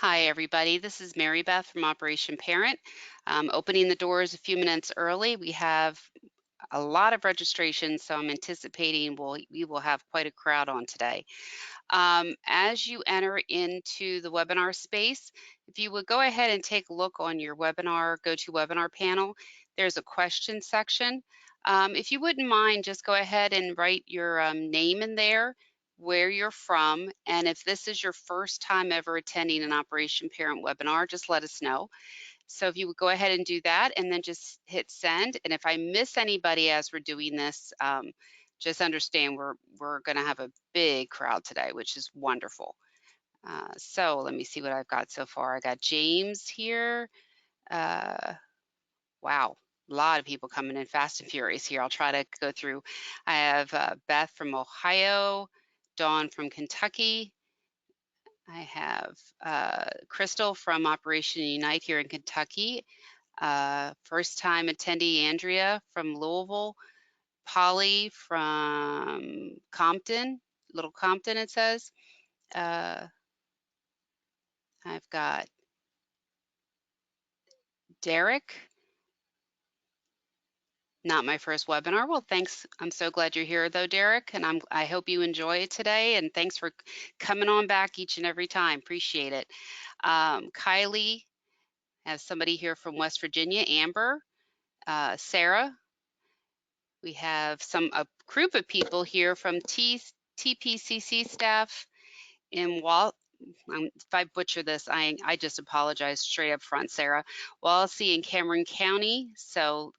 Hi, everybody. This is Mary Beth from Operation Parent. Opening the doors a few minutes early. We have a lot of registrations, so I'm anticipating we will have quite a crowd on today. As you enter into the webinar space, if you would go ahead and take a look on your webinar, GoToWebinar panel, there's a question section. If you wouldn't mind, just go ahead and write your name in there, where you're from, and if this is your first time ever attending an Operation Parent webinar, just let us know. So if you would go ahead and do that and then just hit send. And if I miss anybody as we're doing this, just understand we're going to have a big crowd today, which is wonderful. So let me see what I've got so far. I got James here. Wow, a lot of people coming in fast and furious here. I'll try to go through. I have Beth from Ohio, Dawn from Kentucky. I have Crystal from Operation Unite here in Kentucky. First time attendee Andrea from Louisville, Polly from Compton, Little Compton it says. I've got Derek, not my first webinar. Well, thanks. I'm so glad you're here though, Derek, and I hope you enjoy it today, and thanks for coming on back each and every time. Appreciate it. Kylie, has somebody here from West Virginia, Amber, Sarah. We have a group of people here from TPCC staff in if I butcher this, I just apologize straight up front, Sarah. Wallasey in Cameron County, so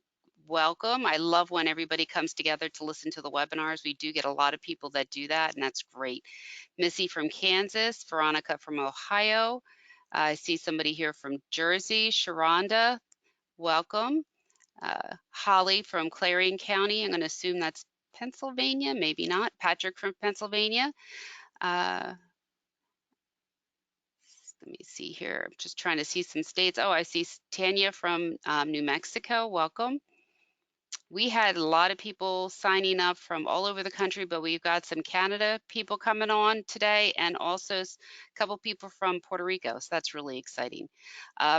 welcome. I love when everybody comes together to listen to the webinars. We do get a lot of people that do that, and that's great. Missy from Kansas, Veronica from Ohio. I see somebody here from Jersey, Sharonda, welcome. Holly from Clarion County, I'm going to assume that's Pennsylvania, maybe not. Patrick from Pennsylvania. Let me see here. I'm just trying to see some states. Oh, I see Tanya from New Mexico. Welcome. We had a lot of people signing up from all over the country, but we've got some Canada people coming on today and also a couple people from Puerto Rico. So that's really exciting.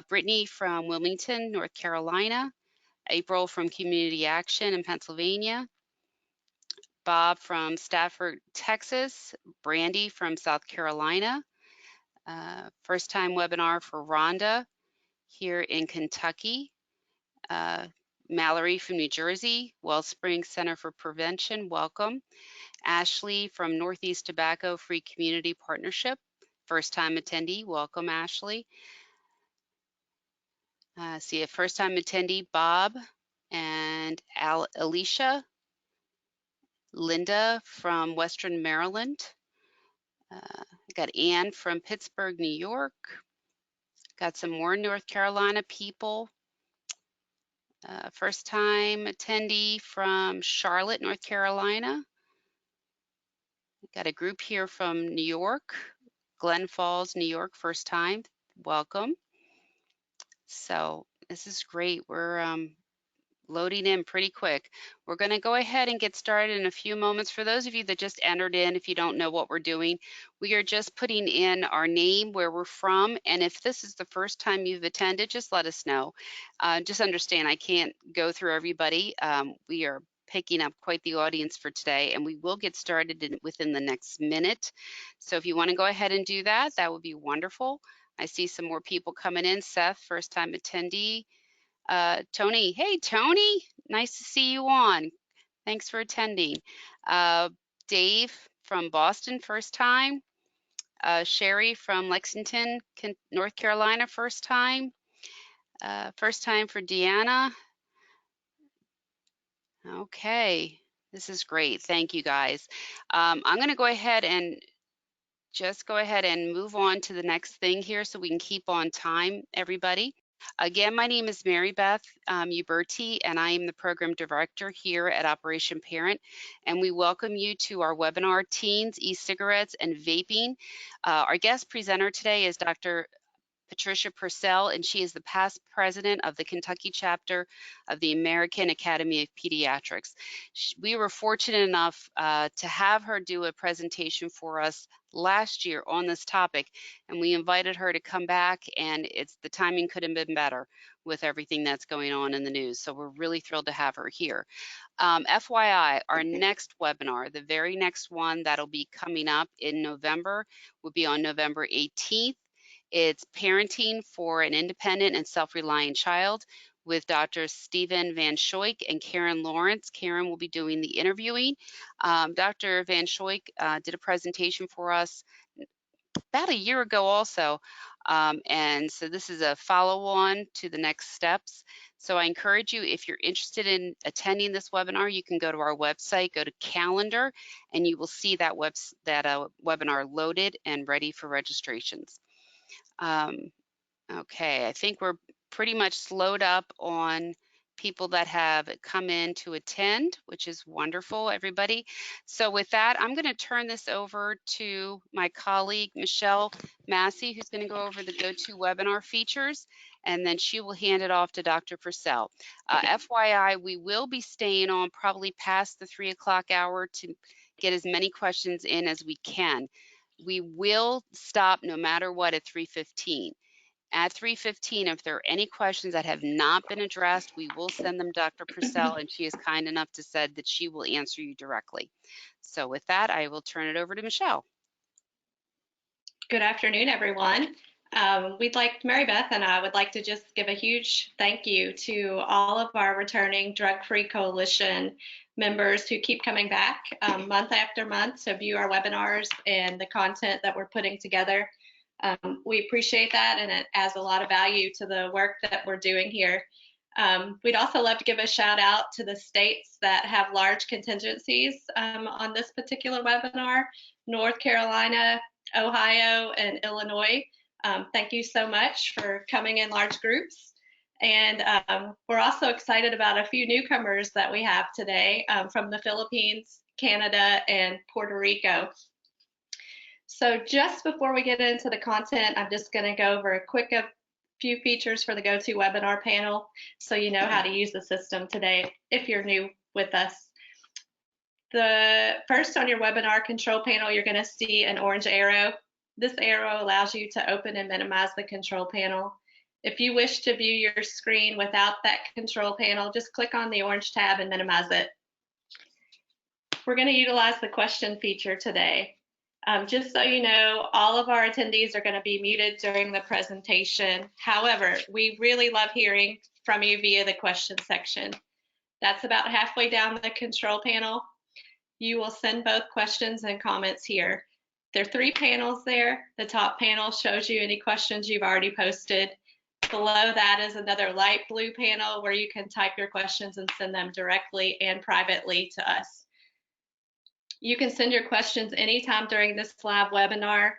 Brittany from Wilmington, North Carolina. April from Community Action in Pennsylvania. Bob from Stafford, Texas. Brandy from South Carolina. First time webinar for Rhonda here in Kentucky. Mallory from New Jersey, Wellspring Center for Prevention, welcome. Ashley from Northeast Tobacco Free Community Partnership, first time attendee, welcome Ashley. See a first time attendee, Bob and Alicia. Linda from Western Maryland. I got Ann from Pittsburgh, New York. Got some more North Carolina people. First time attendee from Charlotte, North Carolina. Got a group here from New York, Glen Falls, New York, first time. Welcome. So this is great. We're loading in pretty quick. We're going to go ahead and get started in a few moments. For those of you that just entered in, if you don't know what we're doing, we are just putting in our name, where we're from, and if this is the first time you've attended, just let us know. Just understand I can't go through everybody. We are picking up quite the audience for today, and we will get started within the next minute. So if you want to go ahead and do that, that would be wonderful. I see some more people coming in. Seth, first time attendee. Tony, hey Tony, nice to see you on. Thanks for attending. Dave from Boston, first time. Sherry from Lexington, North Carolina, first time. First time for Deanna. Okay, this is great. Thank you guys. I'm going to go ahead and just go ahead and move on to the next thing here so we can keep on time, everybody. Again, my name is Mary Beth Uberti, and I am the Program Director here at Operation Parent, and we welcome you to our webinar, Teens, E-Cigarettes, and Vaping. Our guest presenter today is Dr. Patricia Purcell, and she is the past president of the Kentucky chapter of the American Academy of Pediatrics. We were fortunate enough to have her do a presentation for us last year on this topic, and we invited her to come back, and the timing could have been better with everything that's going on in the news. So we're really thrilled to have her here. FYI, our next webinar, the very next one that'll be coming up in November, will be on November 18th. It's Parenting for an Independent and Self-Reliant Child with Dr. Stephen Van Schoik and Karen Lawrence. Karen will be doing the interviewing. Dr. Van Schoik did a presentation for us about a year ago also. And so this is a follow-on to the next steps. So I encourage you, if you're interested in attending this webinar, you can go to our website, go to calendar, and you will see that webinar loaded and ready for registrations. Okay, I think we're pretty much slowed up on people that have come in to attend, which is wonderful, everybody. So with that, I'm going to turn this over to my colleague, Michelle Massey, who's going to go over the GoToWebinar features, and then she will hand it off to Dr. Purcell. FYI, we will be staying on probably past the 3 o'clock hour to get as many questions in as we can. We will stop no matter what at 3:15. At 3:15, if there are any questions that have not been addressed, we will send them to Dr. Purcell, and she is kind enough to say that she will answer you directly. So with that, I will turn it over to Michelle. Good afternoon, everyone. Mary Beth and I would like to just give a huge thank you to all of our returning Drug-Free Coalition members who keep coming back month after month to view our webinars and the content that we're putting together. We appreciate that, and it adds a lot of value to the work that we're doing here. We'd also love to give a shout out to the states that have large contingencies on this particular webinar: North Carolina, Ohio, and Illinois. Thank you so much for coming in large groups. And we're also excited about a few newcomers that we have today from the Philippines, Canada, and Puerto Rico. So just before we get into the content, I'm just going to go over a few features for the GoToWebinar panel so you know how to use the system today if you're new with us. First, on your webinar control panel, you're going to see an orange arrow. This arrow allows you to open and minimize the control panel. If you wish to view your screen without that control panel, just click on the orange tab and minimize it. We're going to utilize the question feature today. Just so you know, all of our attendees are going to be muted during the presentation. However, we really love hearing from you via the question section. That's about halfway down the control panel. You will send both questions and comments here. There are 3 panels there. The top panel shows you any questions you've already posted. Below that is another light blue panel where you can type your questions and send them directly and privately to us. You can send your questions anytime during this live webinar.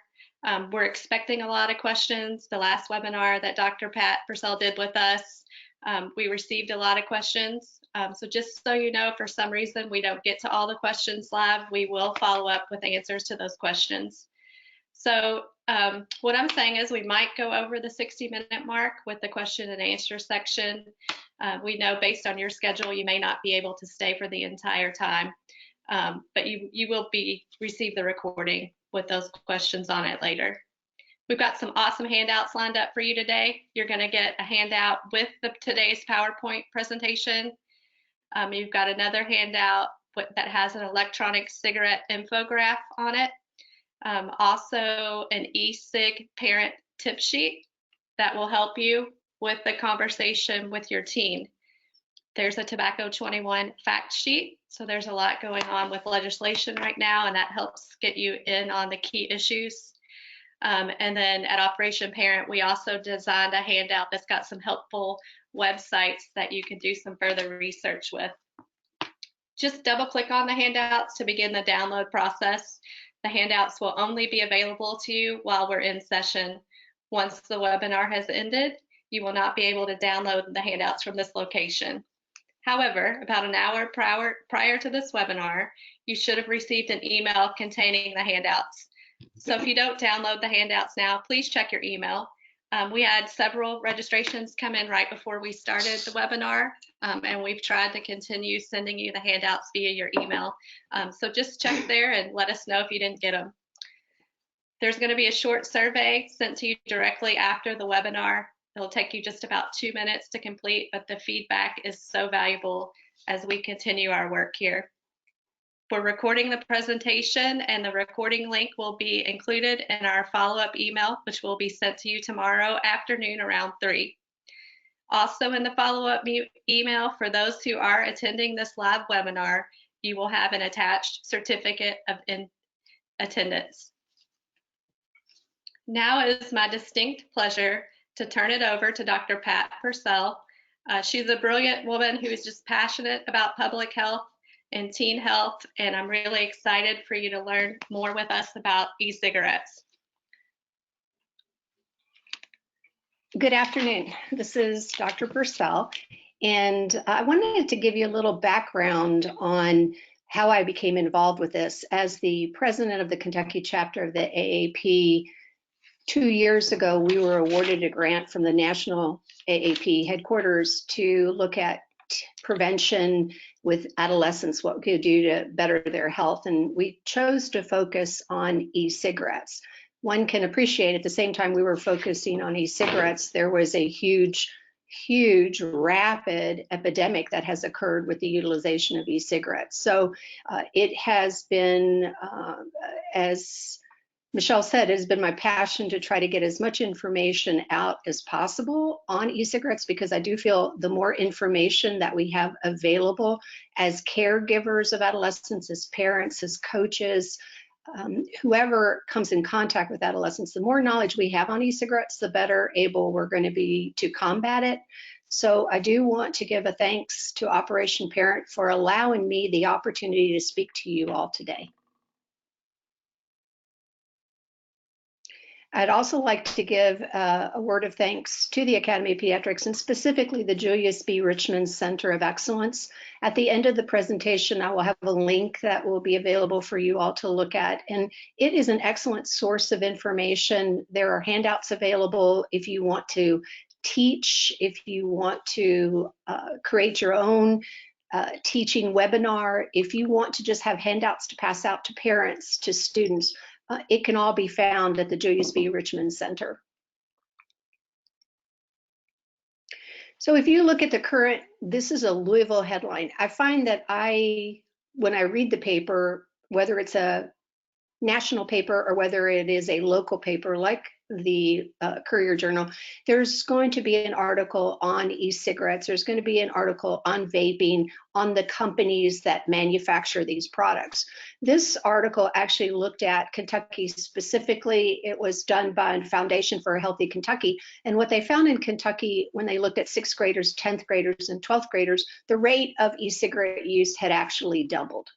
We're expecting a lot of questions. The last webinar that Dr. Pat Purcell did with us, we received a lot of questions. So just so you know, if for some reason we don't get to all the questions live, we will follow up with answers to those questions. So what I'm saying is we might go over the 60-minute mark with the question and answer section. We know based on your schedule, you may not be able to stay for the entire time. But you will receive the recording with those questions on it later. We've got some awesome handouts lined up for you today. You're going to get a handout with today's PowerPoint presentation. You've got another handout that has an electronic cigarette infograph on it. Also an e-cig parent tip sheet that will help you with the conversation with your teen. There's a Tobacco 21 fact sheet. So there's a lot going on with legislation right now, and that helps get you in on the key issues. And then at Operation Parent, we also designed a handout that's got some helpful websites that you can do some further research with. Just double click on the handouts to begin the download process. The handouts will only be available to you while we're in session. Once the webinar has ended, you will not be able to download the handouts from this location. However, about an hour prior to this webinar, you should have received an email containing the handouts. So if you don't download the handouts now, please check your email. We had several registrations come in right before we started the webinar, and we've tried to continue sending you the handouts via your email. So just check there and let us know if you didn't get them. There's going to be a short survey sent to you directly after the webinar. It'll take you just about 2 minutes to complete, but the feedback is so valuable as we continue our work here. We're recording the presentation, and the recording link will be included in our follow-up email, which will be sent to you tomorrow afternoon around 3. Also in the follow-up email, for those who are attending this live webinar, you will have an attached certificate of attendance. Now it is my distinct pleasure to turn it over to Dr. Pat Purcell. She's a brilliant woman who is just passionate about public health and teen health, and I'm really excited for you to learn more with us about e-cigarettes. Good afternoon. This is Dr. Purcell, and I wanted to give you a little background on how I became involved with this. As the president of the Kentucky chapter of the AAP, 2 years ago, we were awarded a grant from the National AAP headquarters to look at prevention with adolescents, what we could do to better their health, and we chose to focus on e-cigarettes. One can appreciate at the same time we were focusing on e-cigarettes, there was a huge, rapid epidemic that has occurred with the utilization of e-cigarettes. So it has been, as Michelle said, it has been my passion to try to get as much information out as possible on e-cigarettes, because I do feel the more information that we have available as caregivers of adolescents, as parents, as coaches, whoever comes in contact with adolescents, the more knowledge we have on e-cigarettes, the better able we're going to be to combat it. So I do want to give a thanks to Operation Parent for allowing me the opportunity to speak to you all today. I'd also like to give a word of thanks to the Academy of Pediatrics, and specifically the Julius B. Richmond Center of Excellence. At the end of the presentation, I will have a link that will be available for you all to look at, and it is an excellent source of information. There are handouts available if you want to teach, if you want to create your own teaching webinar, if you want to just have handouts to pass out to parents, to students. It can all be found at the Julius B. Richmond Center. So if you look at the current, this is a Louisville headline. I find that when I read the paper, whether it's a national paper or whether it is a local paper like the Courier Journal, there's going to be an article on e-cigarettes. There's going to be an article on vaping, on the companies that manufacture these products. This article actually looked at Kentucky specifically. It was done by Foundation for a Healthy Kentucky. And what they found in Kentucky, when they looked at 6th graders, 10th graders, and 12th graders, the rate of e-cigarette use had actually doubled.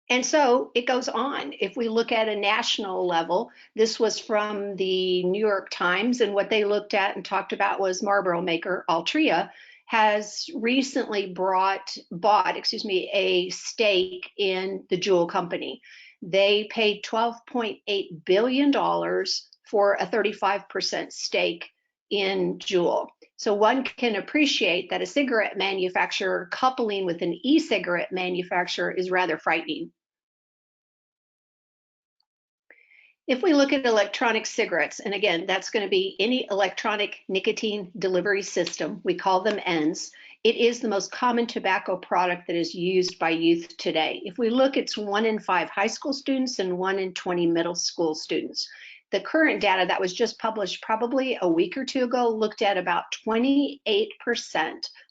And so it goes on. If we look at a national level, this was from the New York Times, and what they looked at and talked about was Marlboro maker Altria has recently bought a stake in the Juul company. They paid $12.8 billion for a 35% stake in Juul. So one can appreciate that a cigarette manufacturer coupling with an e-cigarette manufacturer is rather frightening. If we look at electronic cigarettes, and again, that's going to be any electronic nicotine delivery system, we call them ENDS. It is the most common tobacco product that is used by youth today. If we look, it's 1 in 5 high school students and 1 in 20 middle school students. The current data that was just published probably a week or two ago looked at about 28%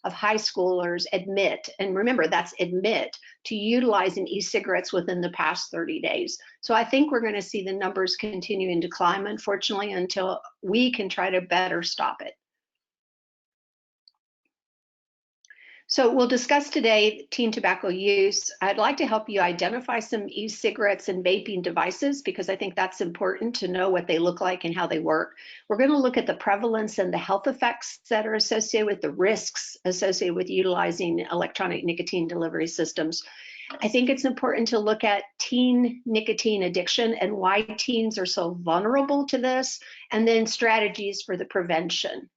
of high schoolers admit, and remember that's admit, to utilizing e-cigarettes within the past 30 days. So I think we're going to see the numbers continuing to climb, unfortunately, until we can try to better stop it. So we'll discuss today teen tobacco use. I'd like to help you identify some e-cigarettes and vaping devices because I think that's important to know what they look like and how they work. We're going to look at the prevalence and the health effects that are associated with the risks associated with utilizing electronic nicotine delivery systems. I think it's important to look at teen nicotine addiction and why teens are so vulnerable to this, and then strategies for the prevention.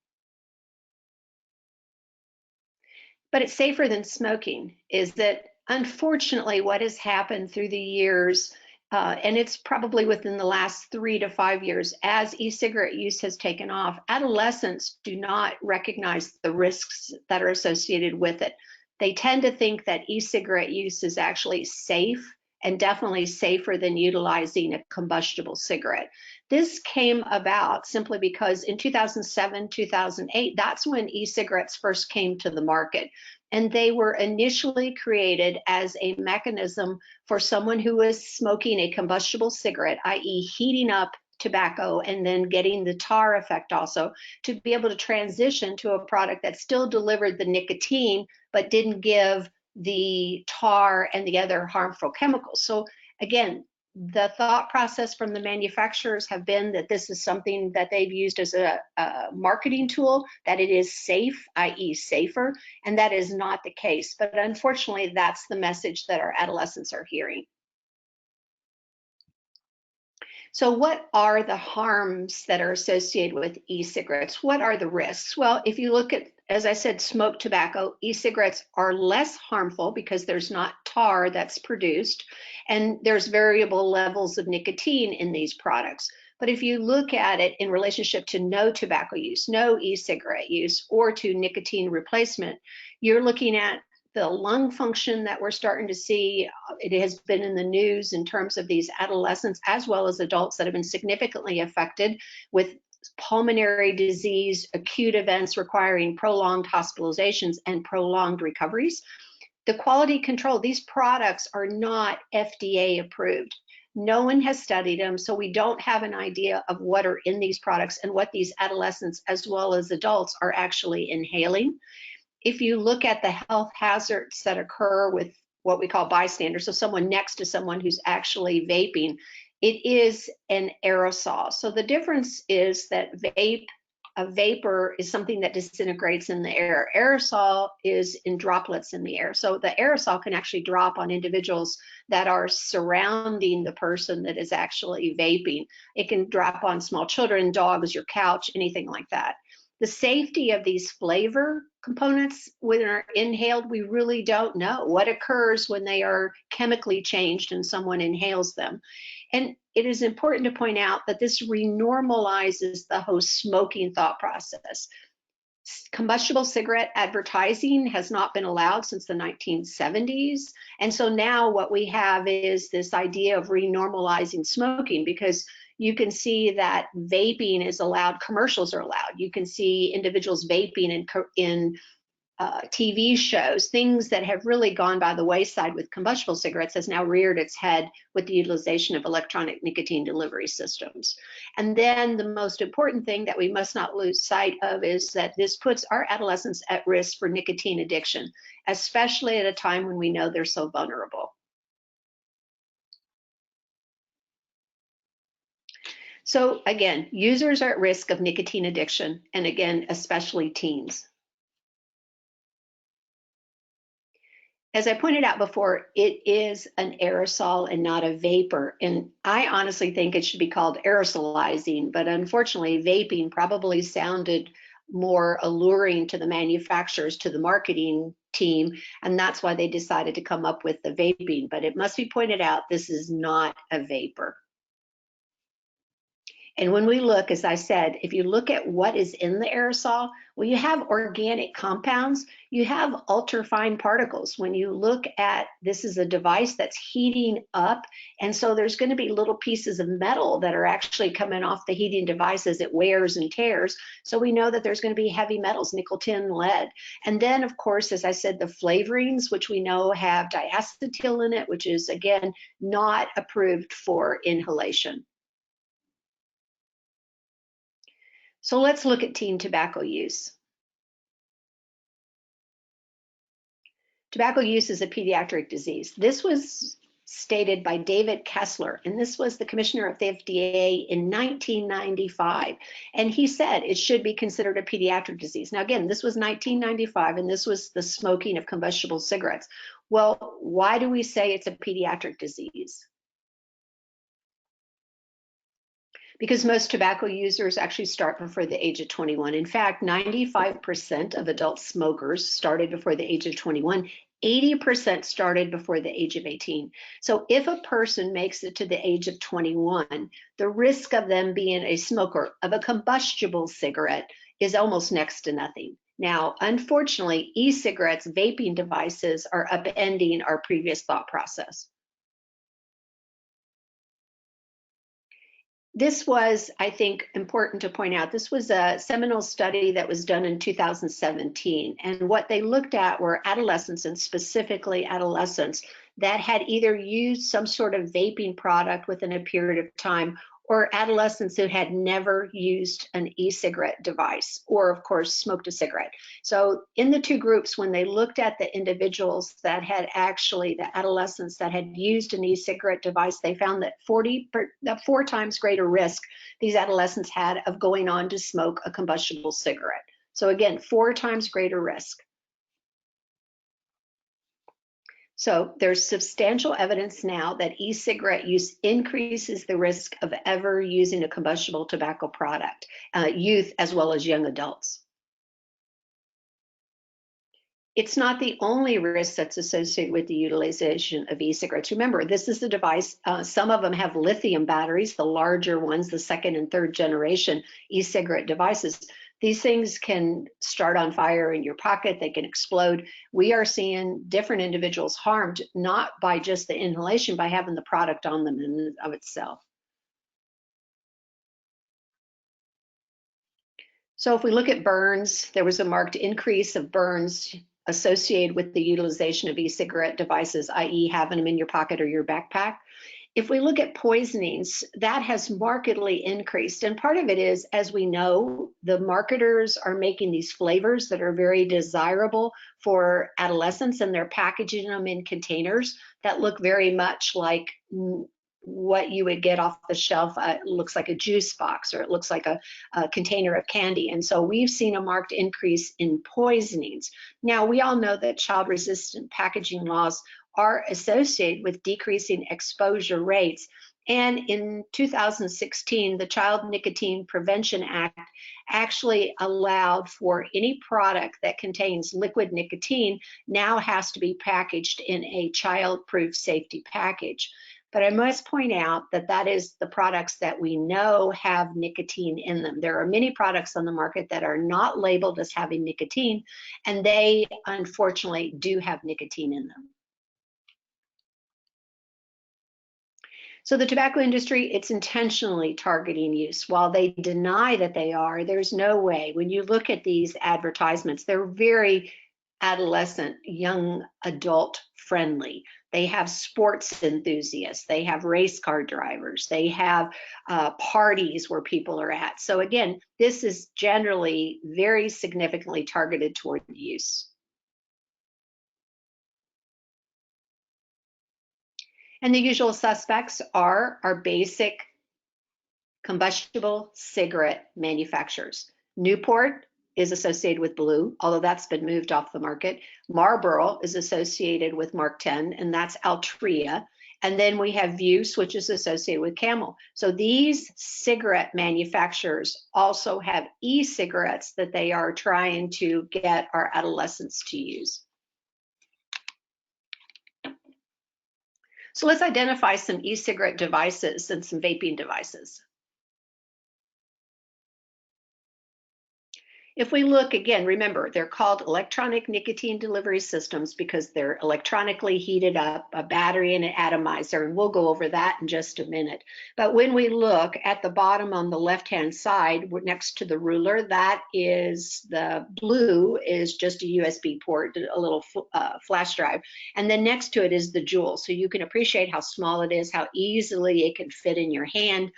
But it's safer than smoking is that unfortunately what has happened through the years, and it's probably within the last 3 to 5 years, as e-cigarette use has taken off, adolescents do not recognize the risks that are associated with it. They tend to think that e-cigarette use is actually safe and definitely safer than utilizing a combustible cigarette. This came about simply because in 2007, 2008, that's when e-cigarettes first came to the market. And they were initially created as a mechanism for someone who was smoking a combustible cigarette, i.e. heating up tobacco and then getting the tar effect also, to be able to transition to a product that still delivered the nicotine but didn't give the tar and the other harmful chemicals. So again, the thought process from the manufacturers have been that this is something that they've used as a marketing tool, that it is safe, i.e. safer, and that is not the case. But unfortunately, that's the message that our adolescents are hearing. So what are the harms that are associated with e-cigarettes? What are the risks? Well, if you look at, as I said, smoked tobacco, e-cigarettes are less harmful because there's not tar that's produced, and there's variable levels of nicotine in these products. But if you look at it in relationship to no tobacco use, no e-cigarette use, or to nicotine replacement, you're looking at the lung function that we're starting to see. It has been in the news in terms of these adolescents as well as adults that have been significantly affected with pulmonary disease, acute events requiring prolonged hospitalizations and prolonged recoveries. The quality control, these products are not FDA approved. No one has studied them, so we don't have an idea of what are in these products and what these adolescents as well as adults are actually inhaling. If you look at the health hazards that occur with what we call bystanders, so someone next to someone who's actually vaping, it is an aerosol. So the difference is that a vapor is something that disintegrates in the air. Aerosol is in droplets in the air. So the aerosol can actually drop on individuals that are surrounding the person that is actually vaping. It can drop on small children, dogs, your couch, anything like that. The safety of these flavor components when they're inhaled, we really don't know what occurs when they are chemically changed and someone inhales them. And it is important to point out that this renormalizes the whole smoking thought process. Combustible cigarette advertising has not been allowed since the 1970s. And so now what we have is this idea of renormalizing smoking, because you can see that vaping is allowed, commercials are allowed. You can see individuals vaping in TV shows. Things that have really gone by the wayside with combustible cigarettes has now reared its head with the utilization of electronic nicotine delivery systems. And then the most important thing that we must not lose sight of is that this puts our adolescents at risk for nicotine addiction, especially at a time when we know they're so vulnerable. So again, users are at risk of nicotine addiction, and again, especially teens. As I pointed out before, it is an aerosol and not a vapor. And I honestly think it should be called aerosolizing, but unfortunately, vaping probably sounded more alluring to the manufacturers, to the marketing team, and that's why they decided to come up with the vaping. But it must be pointed out, this is not a vapor. And when we look, as I said, if you look at what is in the aerosol, well, you have organic compounds, you have ultrafine particles. When you look at, this is a device that's heating up, and so there's going to be little pieces of metal that are actually coming off the heating device as it wears and tears. So we know that there's going to be heavy metals, nickel, tin, lead. And then, of course, as I said, the flavorings, which we know have diacetyl in it, which is, again, not approved for inhalation. So let's look at teen tobacco use. Tobacco use is a pediatric disease. This was stated by David Kessler, and this was the commissioner of the FDA in 1995. And he said it should be considered a pediatric disease. Now, again, this was 1995, and this was the smoking of combustible cigarettes. Well, why do we say it's a pediatric disease? Because most tobacco users actually start before the age of 21. In fact, 95% of adult smokers started before the age of 21. 80% started before the age of 18. So if a person makes it to the age of 21, the risk of them being a smoker of a combustible cigarette is almost next to nothing. Now, unfortunately, e-cigarettes, vaping devices are upending our previous thought process. This was, I think, important to point out. This was a seminal study that was done in 2017. And what they looked at were adolescents, and specifically adolescents, that had either used some sort of vaping product within a period of time, or adolescents who had never used an e-cigarette device, or of course smoked a cigarette. So in the two groups, when they looked at the individuals that had actually, the adolescents that had used an e-cigarette device, they found that 4 times greater risk these adolescents had of going on to smoke a combustible cigarette. So again, 4 times greater risk. So there's substantial evidence now that e-cigarette use increases the risk of ever using a combustible tobacco product, youth as well as young adults. It's not the only risk that's associated with the utilization of e-cigarettes. Remember, this is the device, some of them have lithium batteries, the larger ones, the second and third generation e-cigarette devices. These things can start on fire in your pocket, they can explode. We are seeing different individuals harmed, not by just the inhalation, by having the product on them in and of itself. So if we look at burns, there was a marked increase of burns associated with the utilization of e-cigarette devices, i.e. having them in your pocket or your backpack. If we look at poisonings, that has markedly increased. And part of it is, as we know, the marketers are making these flavors that are very desirable for adolescents, and they're packaging them in containers that look very much like what you would get off the shelf. It looks like a juice box, or it looks like a container of candy. And so we've seen a marked increase in poisonings. Now, we all know that child-resistant packaging laws are associated with decreasing exposure rates. And in 2016, the Child Nicotine Prevention Act actually allowed for any product that contains liquid nicotine now has to be packaged in a child-proof safety package. But I must point out that that is the products that we know have nicotine in them. There are many products on the market that are not labeled as having nicotine, and they unfortunately do have nicotine in them. So the tobacco industry, it's intentionally targeting use. While they deny that they are, there's no way. When you look at these advertisements, they're very adolescent, young adult friendly. They have sports enthusiasts, they have race car drivers, they have parties where people are at. So again, this is generally very significantly targeted toward use. And the usual suspects are our basic combustible cigarette manufacturers. Newport is associated with blue, although that's been moved off the market. Marlboro is associated with Mark 10, and that's Altria. And then we have Vuse, which is associated with Camel. So these cigarette manufacturers also have e-cigarettes that they are trying to get our adolescents to use. So let's identify some e-cigarette devices and some vaping devices. If we look again, remember, they're called electronic nicotine delivery systems because they're electronically heated up, a battery and an atomizer, and we'll go over that in just a minute. But when we look at the bottom on the left-hand side, next to the ruler, that is the blue is just a USB port, a little flash drive. And then next to it is the Juul. So you can appreciate how small it is, how easily it can fit in your hand.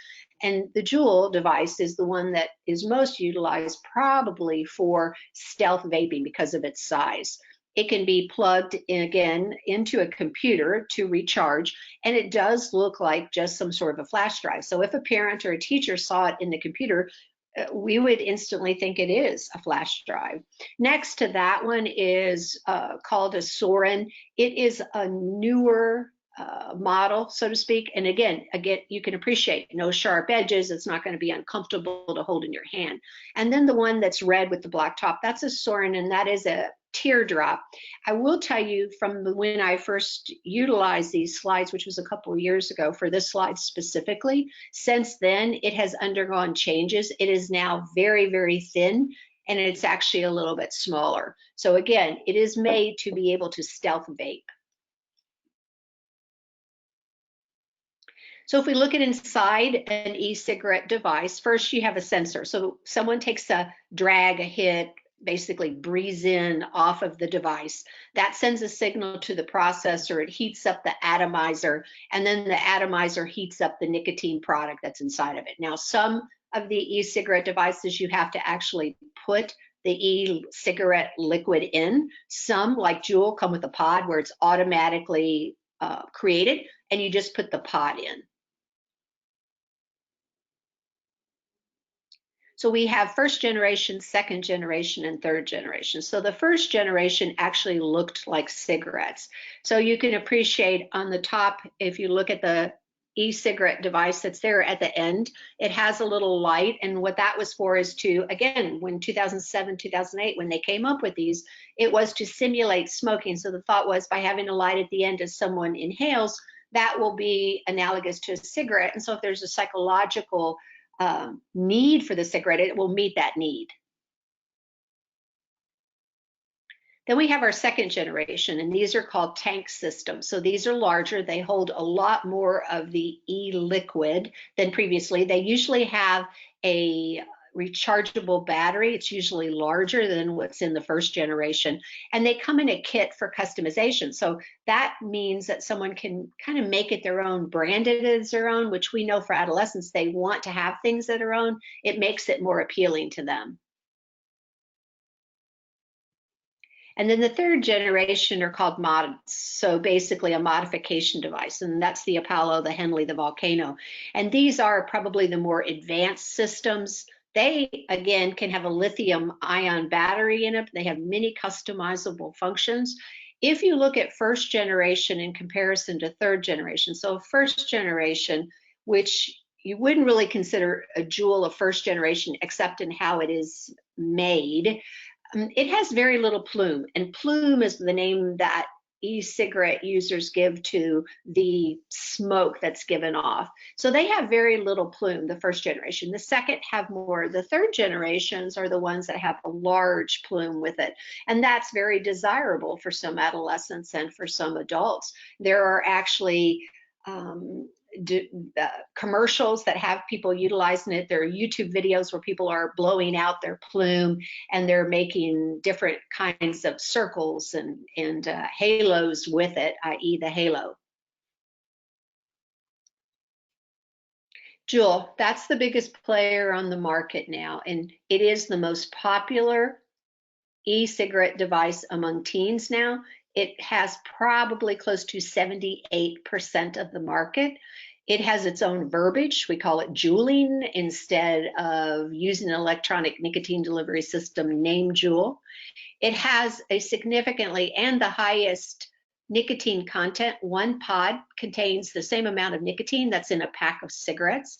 And the Juul device is the one that is most utilized probably for stealth vaping because of its size. It can be plugged in again into a computer to recharge, and it does look like just some sort of a flash drive. So if a parent or a teacher saw it in the computer, we would instantly think it is a flash drive. Next to that one is called a Sorin. It is a newer model, so to speak. And again, you can appreciate no sharp edges. It's not going to be uncomfortable to hold in your hand. And then the one that's red with the black top, that's a Sorin, and that is a teardrop. I will tell you from when I first utilized these slides, which was a couple of years ago for this slide specifically, since then it has undergone changes. It is now very, very thin, and it's actually a little bit smaller. So again, it is made to be able to stealth vape. So if we look at inside an e-cigarette device, first you have a sensor. So someone takes a drag, a hit, basically breathes in off of the device. That sends a signal to the processor. It heats up the atomizer, and then the atomizer heats up the nicotine product that's inside of it. Now, some of the e-cigarette devices, you have to actually put the e-cigarette liquid in. Some, like Juul, come with a pod where it's automatically created, and you just put the pod in. So we have first generation, second generation, and third generation. So the first generation actually looked like cigarettes. So you can appreciate on the top, if you look at the e-cigarette device that's there at the end, it has a little light. And what that was for is to, again, when 2007, 2008, when they came up with these, it was to simulate smoking. So the thought was by having a light at the end as someone inhales, that will be analogous to a cigarette. And so if there's a psychological need for the cigarette, it will meet that need. Then we have our second generation, and these are called tank systems. So these are larger. They hold a lot more of the e-liquid than previously. They usually have a rechargeable battery. It's usually larger than what's in the first generation. And they come in a kit for customization. So that means that someone can kind of make it their own, brand it as their own, which we know for adolescents, they want to have things that are own. It makes it more appealing to them. And then the third generation are called mods. So basically a modification device. And that's the Apollo, the Henley, the Volcano. And these are probably the more advanced systems. They, again, can have a lithium ion battery in it. They have many customizable functions. If you look at first generation in comparison to third generation, so first generation, which you wouldn't really consider a Juul a first generation except in how it is made, it has very little plume, and plume is the name that e-cigarette users give to the smoke that's given off. So they have very little plume, the first generation. The second have more. The third generations are the ones that have a large plume with it, and that's very desirable for some adolescents and for some adults. There are actually commercials that have people utilizing it. There are YouTube videos where people are blowing out their plume and they're making different kinds of circles and halos with it, i.e. the halo. Juul, that's the biggest player on the market now, and it is the most popular e-cigarette device among teens now. It has probably close to 78% of the market. It has its own verbiage. We call it Juuling instead of using an electronic nicotine delivery system named Juul. It has a significantly and the highest nicotine content. One pod contains the same amount of nicotine that's in a pack of cigarettes.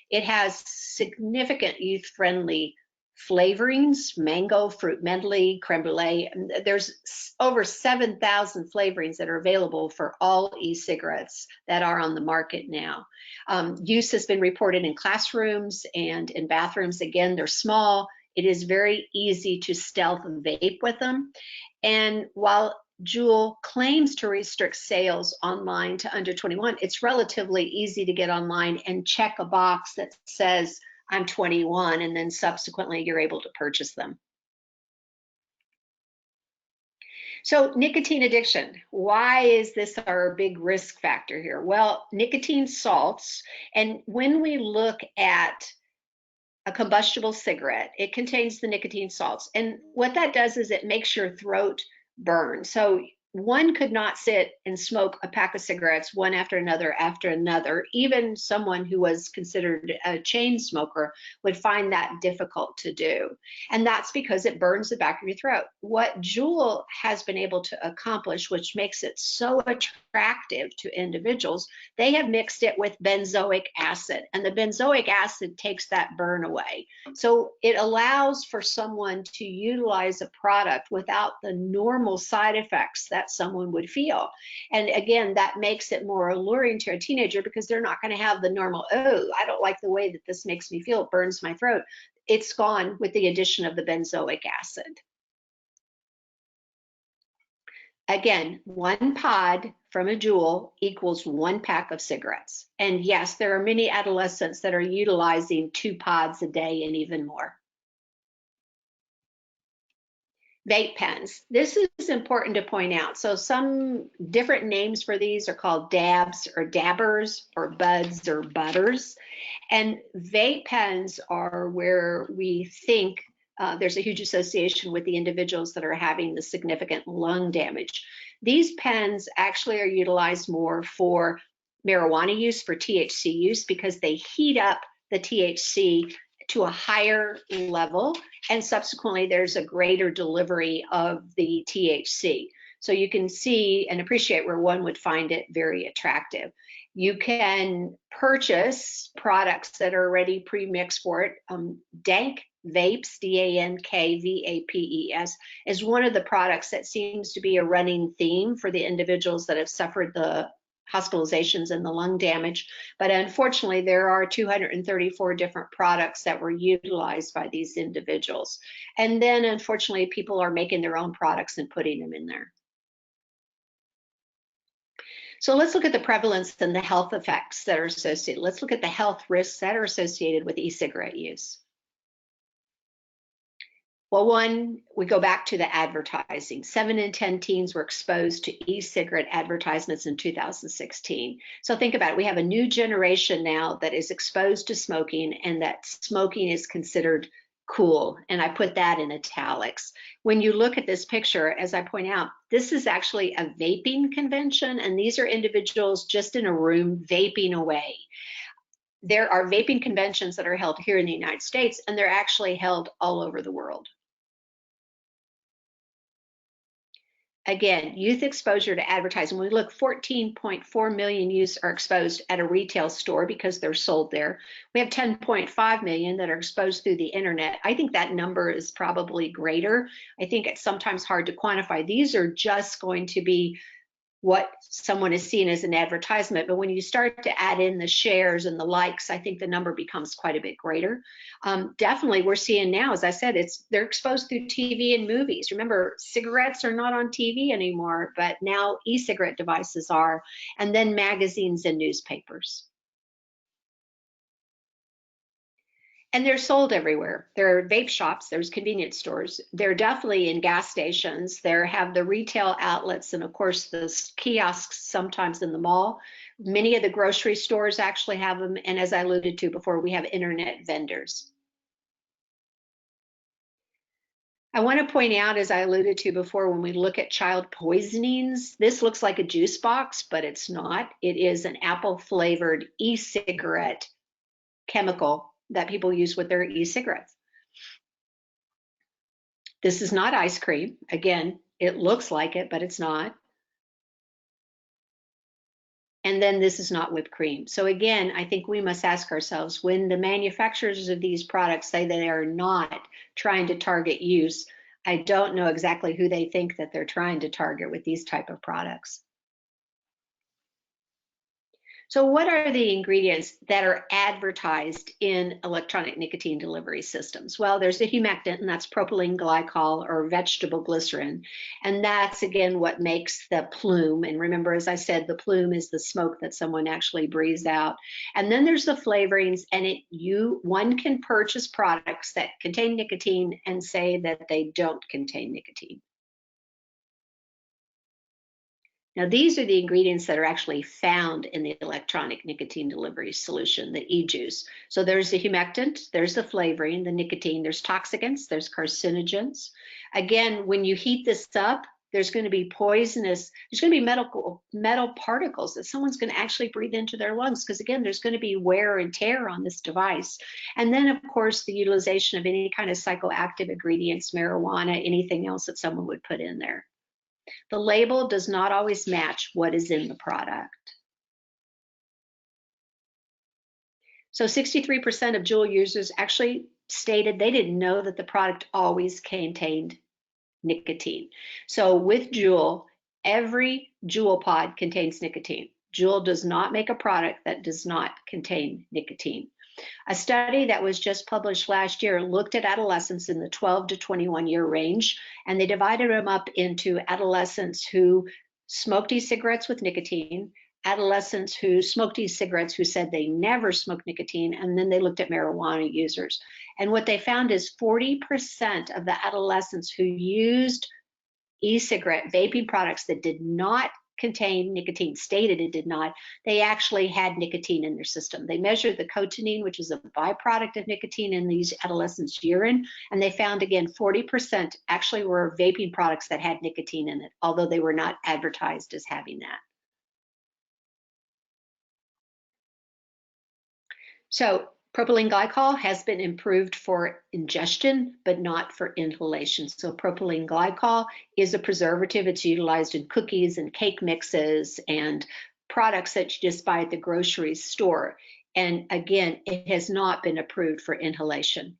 It has significant youth-friendly flavorings: mango, fruit medley, creme brulee. There's over 7,000 flavorings that are available for all e-cigarettes that are on the market now. Use has been reported in classrooms and in bathrooms. Again, they're small. It is very easy to stealth vape with them. And while Juul claims to restrict sales online to under 21, it's relatively easy to get online and check a box that says I'm 21, and then subsequently you're able to purchase them. So nicotine addiction, why is this our big risk factor here? Well, nicotine salts, and when we look at a combustible cigarette, it contains the nicotine salts. And what that does is it makes your throat burn. So one could not sit and smoke a pack of cigarettes one after another. Even someone who was considered a chain smoker would find that difficult to do. And that's because it burns the back of your throat. What Juul has been able to accomplish, which makes it so attractive to individuals, they have mixed it with benzoic acid, and the benzoic acid takes that burn away. So it allows for someone to utilize a product without the normal side effects that someone would feel. And again, that makes it more alluring to a teenager because they're not going to have the normal, oh, I don't like the way that this makes me feel, it burns my throat. It's gone with the addition of the benzoic acid. Again, one pod from a Juul equals one pack of cigarettes. And yes, there are many adolescents that are utilizing 2 pods a day and even more. Vape pens. This is important to point out. So some different names for these are called dabs or dabbers or buds or butters. And vape pens are where we think there's a huge association with the individuals that are having the significant lung damage. These pens actually are utilized more for marijuana use, for THC use, because they heat up the THC to a higher level, and subsequently there's a greater delivery of the THC. So you can see and appreciate where one would find it very attractive. You can purchase products that are already pre-mixed for it. Dank Vapes, DANKVAPES, is one of the products that seems to be a running theme for the individuals that have suffered the hospitalizations and the lung damage. But unfortunately, there are 234 different products that were utilized by these individuals. And then unfortunately, people are making their own products and putting them in there. So let's look at the prevalence and the health effects that are associated. Let's look at the health risks that are associated with e-cigarette use. Well, one, we go back to the advertising. 7 in 10 teens were exposed to e-cigarette advertisements in 2016. So think about it. We have a new generation now that is exposed to smoking, and that smoking is considered cool. And I put that in italics. When you look at this picture, as I point out, this is actually a vaping convention, and these are individuals just in a room vaping away. There are vaping conventions that are held here in the United States, and they're actually held all over the world. Again, youth exposure to advertising. When we look, 14.4 million youths are exposed at a retail store because they're sold there. We have 10.5 million that are exposed through the internet. I think that number is probably greater. I think it's sometimes hard to quantify. These are just going to be what someone is seeing as an advertisement. But when you start to add in the shares and the likes, I think the number becomes quite a bit greater. Definitely, we're seeing now, as I said, they're exposed through TV and movies. Remember, cigarettes are not on TV anymore, but now e-cigarette devices are, and then magazines and newspapers. And they're sold everywhere. There are vape shops, there's convenience stores. They're definitely in gas stations. There have the retail outlets, and of course the kiosks sometimes in the mall. Many of the grocery stores actually have them. And as I alluded to before, we have internet vendors. I want to point out, as I alluded to before, when we look at child poisonings, this looks like a juice box, but it's not. It is an apple flavored e-cigarette chemical that people use with their e-cigarettes. This is not ice cream. Again, it looks like it, but it's not. And then this is not whipped cream. So again, I think we must ask ourselves, when the manufacturers of these products say that they are not trying to target use, I don't know exactly who they think that they're trying to target with these type of products. So what are the ingredients that are advertised in electronic nicotine delivery systems? Well, there's a humectant, and that's propylene glycol or vegetable glycerin. And that's, again, what makes the plume. And remember, as I said, the plume is the smoke that someone actually breathes out. And then there's the flavorings, and one can purchase products that contain nicotine and say that they don't contain nicotine. Now, these are the ingredients that are actually found in the electronic nicotine delivery solution, the e-juice. So there's the humectant, there's the flavoring, the nicotine, there's toxicants, there's carcinogens. Again, when you heat this up, There's going to be poisonous, there's going to be metal particles that someone's going to actually breathe into their lungs, because again, there's going to be wear and tear on this device. And then of course, the utilization of any kind of psychoactive ingredients, marijuana, anything else that someone would put in there. The label does not always match what is in the product. So 63% of Juul users actually stated they didn't know that the product always contained nicotine. So with Juul, every Juul pod contains nicotine. Juul does not make a product that does not contain nicotine. A study that was just published last year looked at adolescents in the 12 to 21 year range, and they divided them up into adolescents who smoked e-cigarettes with nicotine, adolescents who smoked e-cigarettes who said they never smoked nicotine, and then they looked at marijuana users. And what they found is 40% of the adolescents who used e-cigarette vaping products that did not contain nicotine, stated it did not, they actually had nicotine in their system. They measured the cotinine, which is a byproduct of nicotine in these adolescents' urine, and they found again 40% actually were vaping products that had nicotine in it, although they were not advertised as having that. So propylene glycol has been improved for ingestion, but not for inhalation. So propylene glycol is a preservative. It's utilized in cookies and cake mixes and products that you just buy at the grocery store. And again, it has not been approved for inhalation.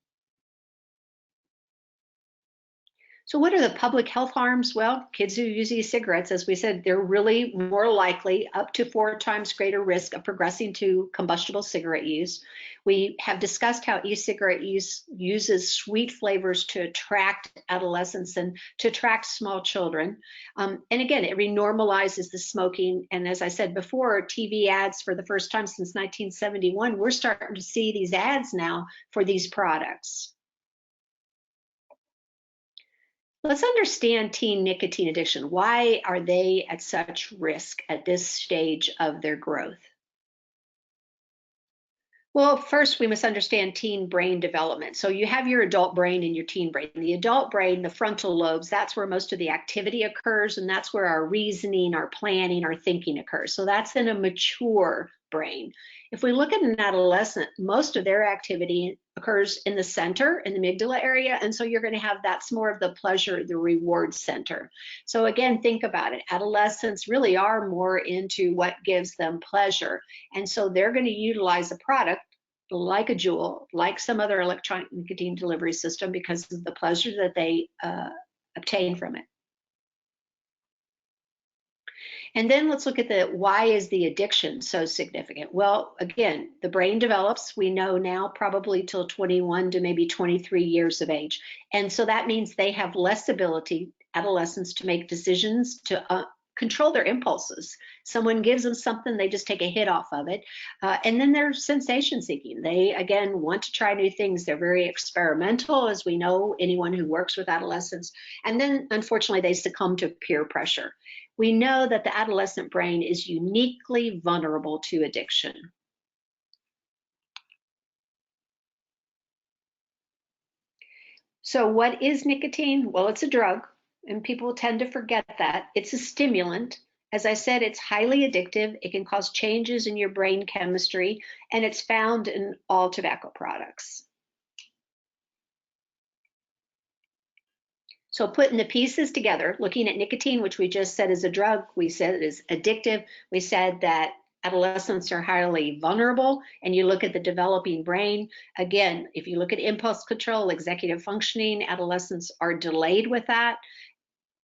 So what are the public health harms? Well, kids who use e-cigarettes, as we said, they're really more likely, up to 4 times greater risk of progressing to combustible cigarette use. We have discussed how e-cigarette use uses sweet flavors to attract adolescents and to attract small children. And again, it renormalizes the smoking. And as I said before, TV ads for the first time since 1971, we're starting to see these ads now for these products. Let's understand teen nicotine addiction. Why are they at such risk at this stage of their growth? Well, first we must understand teen brain development. So you have your adult brain and your teen brain. The adult brain, the frontal lobes, that's where most of the activity occurs, and that's where our reasoning, our planning, our thinking occurs. So that's in a mature brain. If we look at an adolescent, most of their activity occurs in the center, in the amygdala area, and so you're going to have that's more of the pleasure, the reward center. So again, think about it. Adolescents really are more into what gives them pleasure, and so they're going to utilize a product like a Juul, like some other electronic nicotine delivery system, because of the pleasure that they obtain from it. And then let's look at the why is the addiction so significant? Well, again, the brain develops, we know now, probably till 21 to maybe 23 years of age. And so that means they have less ability, adolescents, to make decisions, to control their impulses. Someone gives them something, they just take a hit off of it. And then they're sensation seeking. They, again, want to try new things. They're very experimental, as we know, anyone who works with adolescents. And then, unfortunately, they succumb to peer pressure. We know that the adolescent brain is uniquely vulnerable to addiction. So what is nicotine? Well, it's a drug, and people tend to forget that. It's a stimulant. As I said, it's highly addictive. It can cause changes in your brain chemistry, and it's found in all tobacco products. So putting the pieces together, looking at nicotine, which we just said is a drug, we said it is addictive. We said that adolescents are highly vulnerable, and you look at the developing brain. Again, if you look at impulse control, executive functioning, adolescents are delayed with that.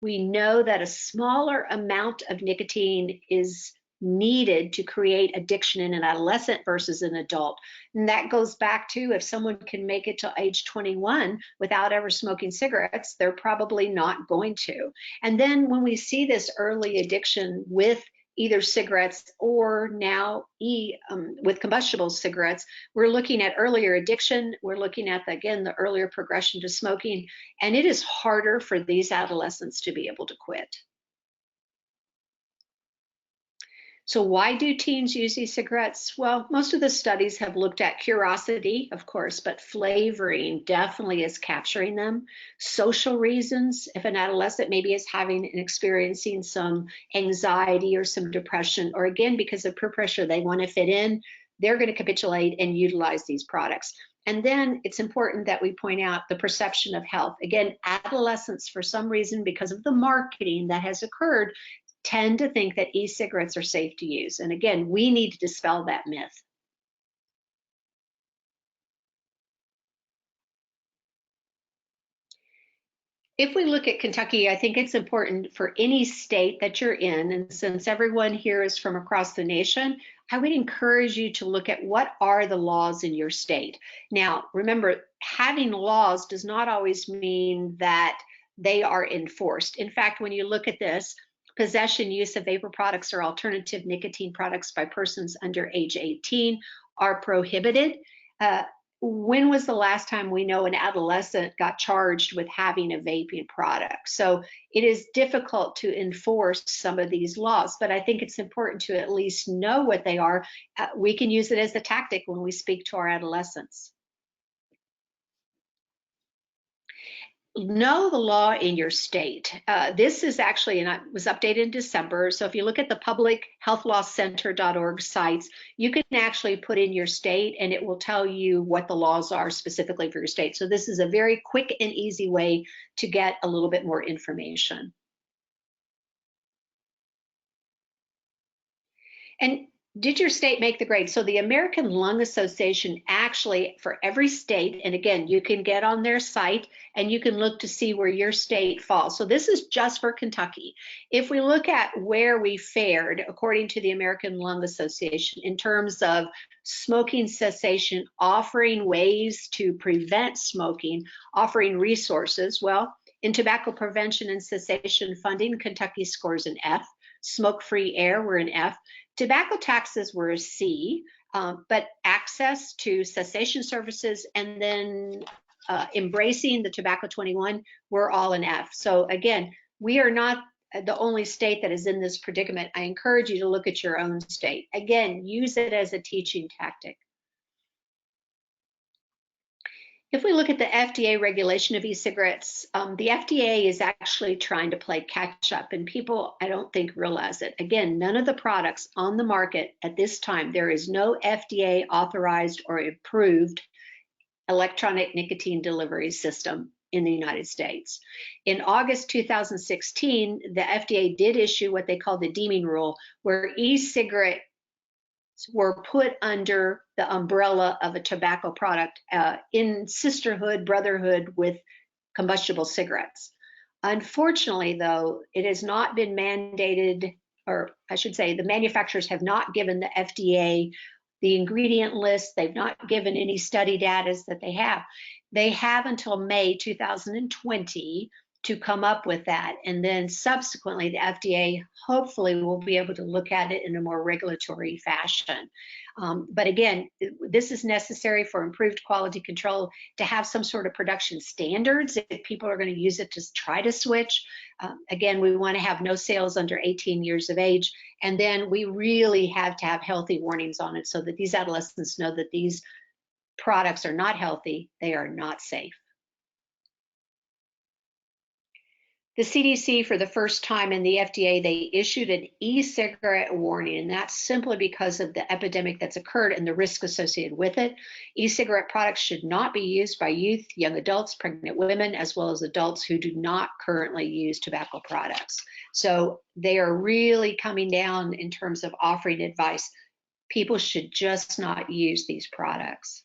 We know that a smaller amount of nicotine is needed to create addiction in an adolescent versus an adult. And that goes back to, if someone can make it to age 21 without ever smoking cigarettes, they're probably not going to. And then when we see this early addiction with either cigarettes or now with combustible cigarettes, we're looking at earlier addiction. We're looking at, again, the earlier progression to smoking, and it is harder for these adolescents to be able to quit. So why do teens use e-cigarettes? Well, most of the studies have looked at curiosity, of course, but flavoring definitely is capturing them. Social reasons, if an adolescent maybe is having and experiencing some anxiety or some depression, or again, because of peer pressure, they want to fit in, they're going to capitulate and utilize these products. And then it's important that we point out the perception of health. Again, adolescents, for some reason, because of the marketing that has occurred, tend to think that e-cigarettes are safe to use. And again, we need to dispel that myth. If we look at Kentucky, I think it's important for any state that you're in, and since everyone here is from across the nation, I would encourage you to look at what are the laws in your state. Now, remember, having laws does not always mean that they are enforced. In fact, when you look at this, possession, use of vapor products or alternative nicotine products by persons under age 18 are prohibited. When was the last time we know an adolescent got charged with having a vaping product? So it is difficult to enforce some of these laws, but I think it's important to at least know what they are. We can use it as a tactic when we speak to our adolescents. Know the law in your state. This is actually, and it was updated in December. So if you look at the publichealthlawcenter.org sites, you can actually put in your state and it will tell you what the laws are specifically for your state. So this is a very quick and easy way to get a little bit more information. And did your state make the grade? So the American Lung Association actually, for every state, and again, you can get on their site and you can look to see where your state falls. So this is just for Kentucky. If we look at where we fared, according to the American Lung Association, in terms of smoking cessation, offering ways to prevent smoking, offering resources, well, in tobacco prevention and cessation funding, Kentucky scores an F. Smoke-free air, we're an F. Tobacco taxes were a C, but access to cessation services and then embracing the Tobacco 21, we're all an F. So again, we are not the only state that is in this predicament. I encourage you to look at your own state. Again, use it as a teaching tactic. If we look at the FDA regulation of e-cigarettes, the FDA is actually trying to play catch up, and people, I don't think, realize it. Again, none of the products on the market at this time, there is no FDA authorized or approved electronic nicotine delivery system in the United States. In August 2016, the FDA did issue what they call the deeming rule, where e-cigarette were put under the umbrella of a tobacco product in sisterhood, brotherhood with combustible cigarettes. Unfortunately, though, it has not been mandated, or I should say, the manufacturers have not given the FDA the ingredient list. They've not given any study data that they have. They have until May 2020 to come up with that. And then subsequently, the FDA hopefully will be able to look at it in a more regulatory fashion. But again, this is necessary for improved quality control, to have some sort of production standards if people are going to use it to try to switch. Again, we want to have no sales under 18 years of age. And then we really have to have healthy warnings on it so that these adolescents know that these products are not healthy, they are not safe. The CDC, for the first time, in the FDA, they issued an e-cigarette warning, and that's simply because of the epidemic that's occurred and the risk associated with it. E-cigarette products should not be used by youth, young adults, pregnant women, as well as adults who do not currently use tobacco products. So they are really coming down in terms of offering advice. People should just not use these products.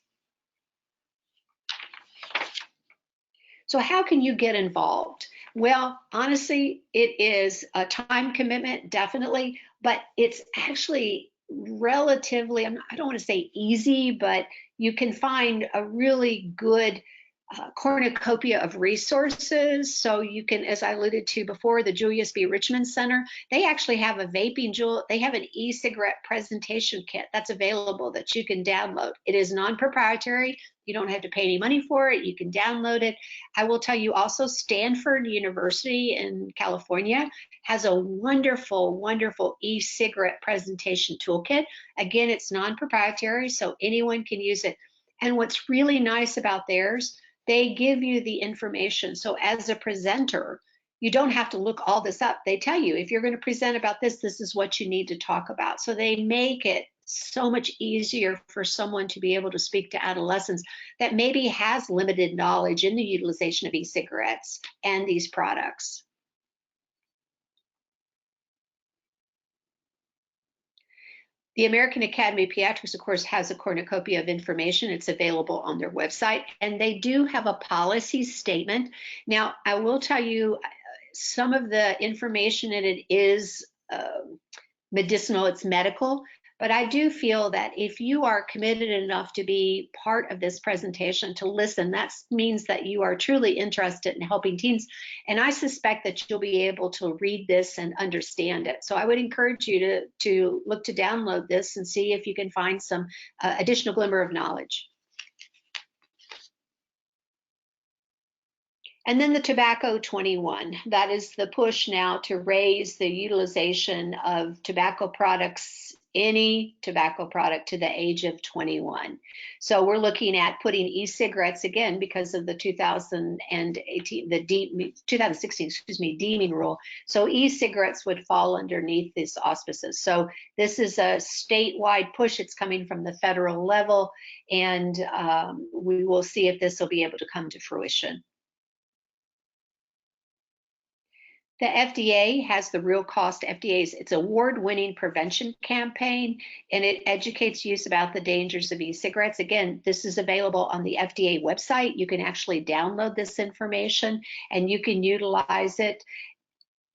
So how can you get involved? Well, honestly, it is a time commitment, definitely, but it's actually relatively, I don't want to say easy, but you can find a really good cornucopia of resources. So you can, as I alluded to before, the Julius B. Richmond Center, they actually have a they have an e-cigarette presentation kit that's available that you can download. It is non-proprietary. You don't have to pay any money for it. You can download it. I will tell you also, Stanford University in California has a wonderful, wonderful e-cigarette presentation toolkit. Again, it's non-proprietary, so anyone can use it. And what's really nice about theirs, they give you the information. So as a presenter, you don't have to look all this up. They tell you, if you're going to present about this, this is what you need to talk about. So they make it so much easier for someone to be able to speak to adolescents that maybe has limited knowledge in the utilization of e-cigarettes and these products. The American Academy of Pediatrics, of course, has a cornucopia of information. It's available on their website, and they do have a policy statement. Now, I will tell you, some of the information in it is medicinal, it's medical, but I do feel that if you are committed enough to be part of this presentation, to listen, that means that you are truly interested in helping teens. And I suspect that you'll be able to read this and understand it. So I would encourage you to look to download this and see if you can find some additional glimmer of knowledge. And then the Tobacco 21, that is the push now to raise the utilization of tobacco products, any tobacco product, to the age of 21. So we're looking at putting e-cigarettes, again, because of the 2016, deeming rule. So e-cigarettes would fall underneath these auspices. So this is a statewide push. It's coming from the federal level, and we will see if this will be able to come to fruition. The FDA has the Real Cost FDA's, it's award-winning prevention campaign, and it educates youth about the dangers of e-cigarettes. Again, this is available on the FDA website. You can actually download this information and you can utilize it.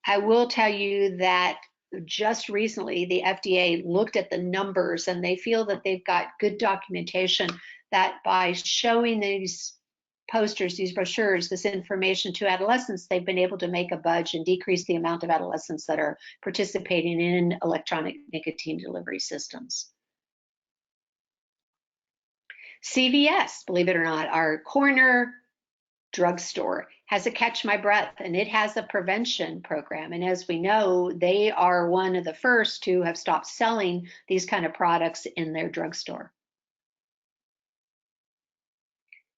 I will tell you that just recently the FDA looked at the numbers, and they feel that they've got good documentation that by showing these posters, these brochures, this information to adolescents, they've been able to make a budge and decrease the amount of adolescents that are participating in electronic nicotine delivery systems. CVS, believe it or not, our corner drugstore, has a Catch My Breath, and it has a prevention program. And as we know, they are one of the first to have stopped selling these kind of products in their drugstore.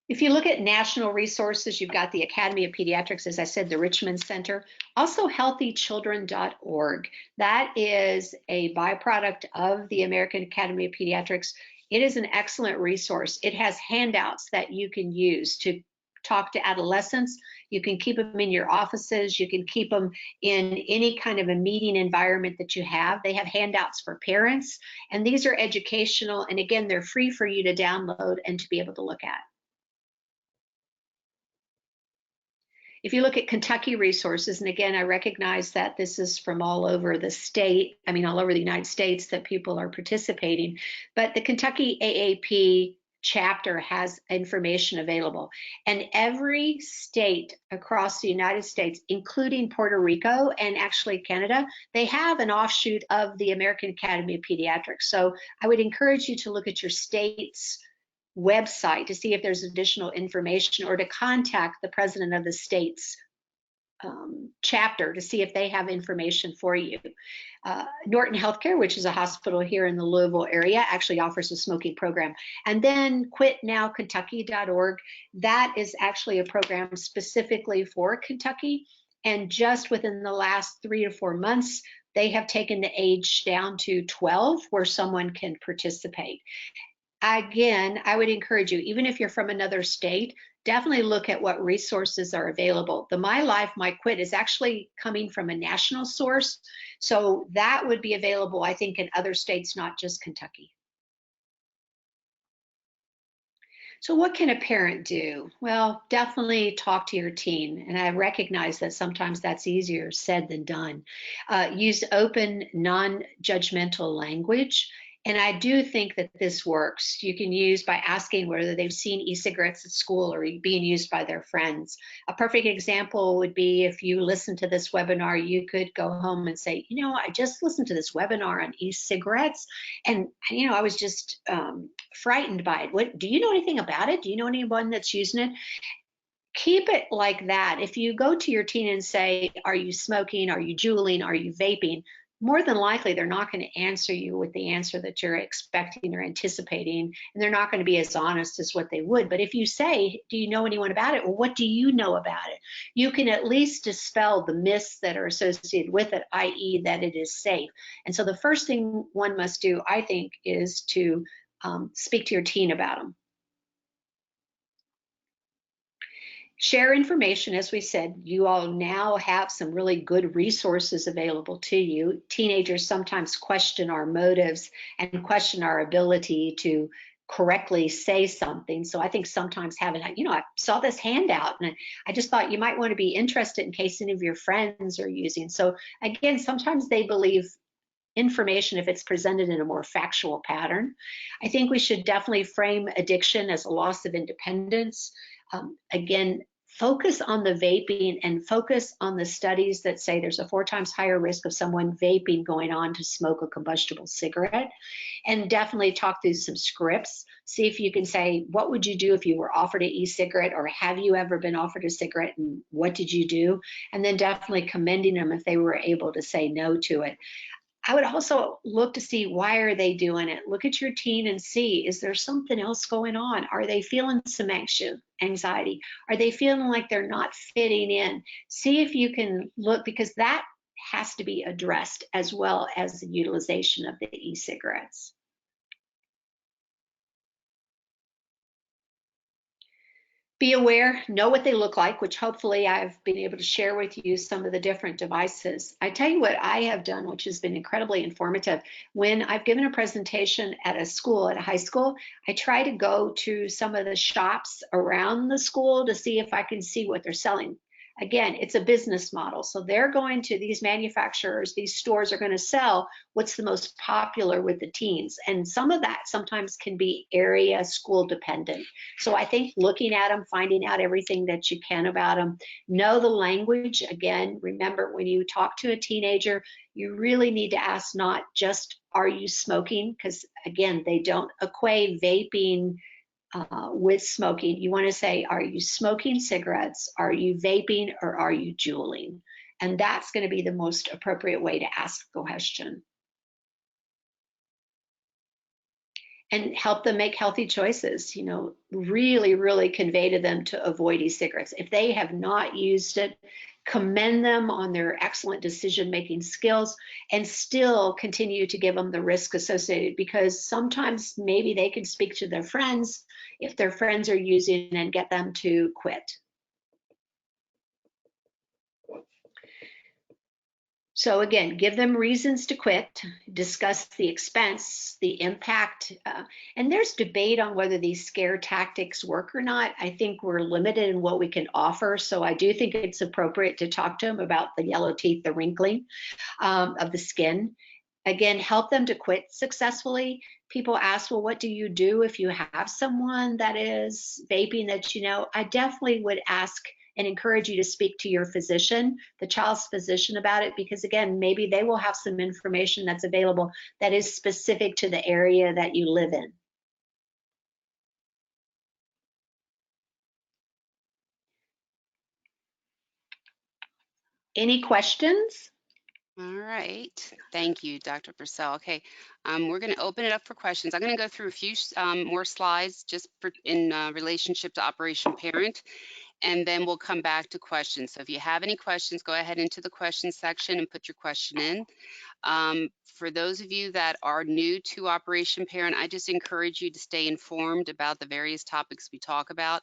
If you look at national resources, you've got the Academy of Pediatrics, as I said, the Richmond Center, also healthychildren.org. That is a byproduct of the American Academy of Pediatrics. It is an excellent resource. It has handouts that you can use to talk to adolescents. You can keep them in your offices. You can keep them in any kind of a meeting environment that you have. They have handouts for parents, and these are educational. And again, they're free for you to download and to be able to look at. If you look at Kentucky resources, and again, I recognize that this is from all over the state, all over the United States that people are participating, but the Kentucky AAP chapter has information available. And every state across the United States, including Puerto Rico and actually Canada, they have an offshoot of the American Academy of Pediatrics. So I would encourage you to look at your state's website to see if there's additional information, or to contact the president of the state's chapter to see if they have information for you. Norton Healthcare, which is a hospital here in the Louisville area, actually offers a smoking program. And then quitnowkentucky.org, that is actually a program specifically for Kentucky. And just within the last 3 to 4 months, they have taken the age down to 12 where someone can participate. Again, I would encourage you, even if you're from another state, definitely look at what resources are available. The My Life, My Quit is actually coming from a national source. So that would be available, I think, in other states, not just Kentucky. So what can a parent do? Well, definitely talk to your teen. And I recognize that sometimes that's easier said than done. Use open, non-judgmental language. And I do think that this works. You can use by asking whether they've seen e-cigarettes at school or being used by their friends. A perfect example would be if you listen to this webinar, you could go home and say, you know, I just listened to this webinar on e-cigarettes, and I was just frightened by it. What do you know anything about it? Do you know anyone that's using it? Keep it like that. If you go to your teen and say, are you smoking? Are you juuling? Are you vaping? More than likely, they're not going to answer you with the answer that you're expecting or anticipating, and they're not going to be as honest as what they would. But if you say, do you know anyone about it? Well, what do you know about it? You can at least dispel the myths that are associated with it, i.e. that it is safe. And so the first thing one must do, I think, is to speak to your teen about them. Share information. As we said, you all now have some really good resources available to you. Teenagers sometimes question our motives and question our ability to correctly say something. So I think sometimes having, I saw this handout and I just thought you might want to be interested in case any of your friends are using. So again, sometimes they believe information if it's presented in a more factual pattern. I think we should definitely frame addiction as a loss of independence. Again, focus on the vaping and focus on the studies that say there's a 4 times higher risk of someone vaping going on to smoke a combustible cigarette. And definitely talk through some scripts. See if you can say, what would you do if you were offered an e-cigarette, or have you ever been offered a cigarette and what did you do? And then definitely commending them if they were able to say no to it. I would also look to see, why are they doing it? Look at your teen and see, is there something else going on? Are they feeling some anxiety? Are they feeling like they're not fitting in? See if you can look, because that has to be addressed as well as the utilization of the e-cigarettes. Be aware, know what they look like, which hopefully I've been able to share with you some of the different devices. I tell you what I have done, which has been incredibly informative. When I've given a presentation at a school, at a high school, I try to go to some of the shops around the school to see if I can see what they're selling. Again, it's a business model. So they're going to, these manufacturers, these stores are going to sell what's the most popular with the teens. And some of that sometimes can be area school dependent. So I think looking at them, finding out everything that you can about them, know the language. Again, remember, when you talk to a teenager, you really need to ask not just, are you smoking? Because again, they don't equate vaping with smoking. You want to say, are you smoking cigarettes? Are you vaping? Or are you juuling? And that's going to be the most appropriate way to ask the question. And help them make healthy choices. Really, really convey to them to avoid e-cigarettes. If they have not used it, commend them on their excellent decision-making skills, and still continue to give them the risk associated, because sometimes maybe they can speak to their friends if their friends are using and get them to quit. So again, give them reasons to quit, discuss the expense, the impact, and there's debate on whether these scare tactics work or not. I think we're limited in what we can offer, so I do think it's appropriate to talk to them about the yellow teeth, the wrinkling of the skin. Again, help them to quit successfully. People ask, well, what do you do if you have someone that is vaping that you know? I definitely would ask and encourage you to speak to your physician, the child's physician, about it, because again, maybe they will have some information that's available that is specific to the area that you live in. Any questions? All right. Thank you, Dr. Purcell. Okay, we're going to open it up for questions. I'm going to go through a few more slides just in relationship to Operation Parent, and then we'll come back to questions. So if you have any questions, go ahead into the questions section and put your question in. For those of you that are new to Operation Parent, I just encourage you to stay informed about the various topics we talk about.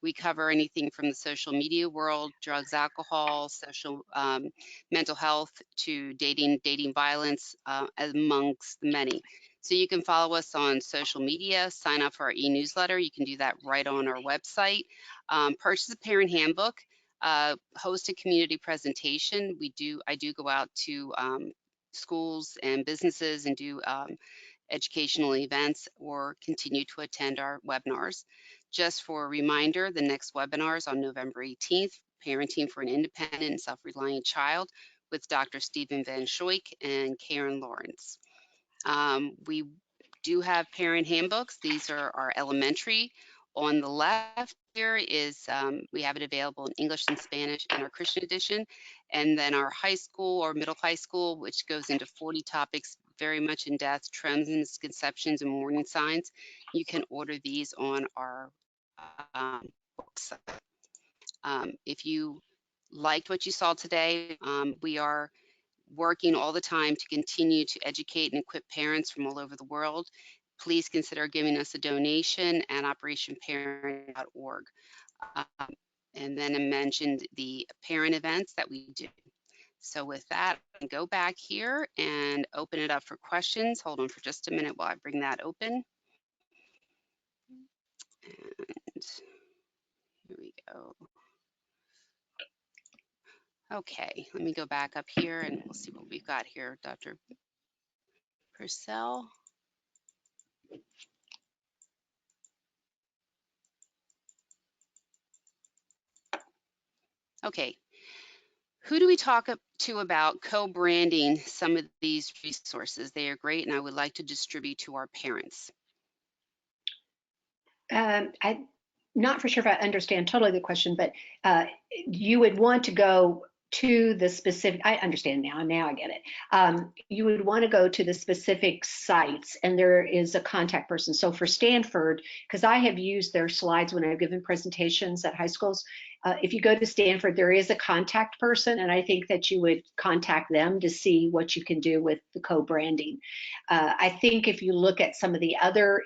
We cover anything from the social media world, drugs, alcohol, social mental health, to dating violence, amongst many. So you can follow us on social media, sign up for our e-newsletter. You can do that right on our website. Purchase a parent handbook, host a community presentation. I do go out to schools and businesses and do educational events, or continue to attend our webinars. Just for a reminder, the next webinar is on November 18th, Parenting for an Independent and Self-Reliant Child with Dr. Stephen Van Schoik and Karen Lawrence. We do have parent handbooks. These are our elementary. On the left here is, we have it available in English and Spanish in our Christian edition. And then our high school or middle high school, which goes into 40 topics, very much in depth, trends and misconceptions and warning signs. You can order these on our website. If you liked what you saw today, we are working all the time to continue to educate and equip parents from all over the world. Please consider giving us a donation at operationparent.org. And then I mentioned the parent events that we do. So with that, go back here and open it up for questions. Hold on for just a minute while I bring that open. And here we go. Okay, let me go back up here and we'll see what we've got here, Dr. Purcell. Okay, who do we talk to about co-branding some of these resources? They are great, and I would like to distribute to our parents. I'm not for sure if I understand totally the question, but you would want to go to the specific, I understand now I get it. You would want to go to the specific sites, and there is a contact person. So for Stanford, because I have used their slides when I've given presentations at high schools, if you go to Stanford, there is a contact person, and I think that you would contact them to see what you can do with the co-branding. I think if you look at some of the other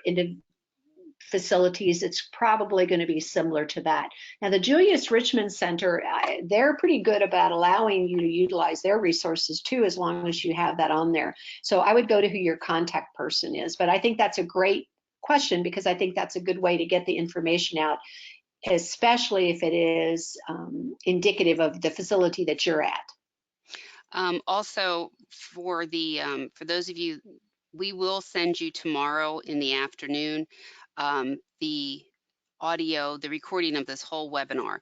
facilities, it's probably going to be similar to that. Now, the Julius Richmond Center, they're pretty good about allowing you to utilize their resources too, as long as you have that on there. So I would go to who your contact person is. But I think that's a great question, because I think that's a good way to get the information out, especially if it is indicative of the facility that you're at. Also, for those of you, we will send you tomorrow in the afternoon the audio, the recording of this whole webinar.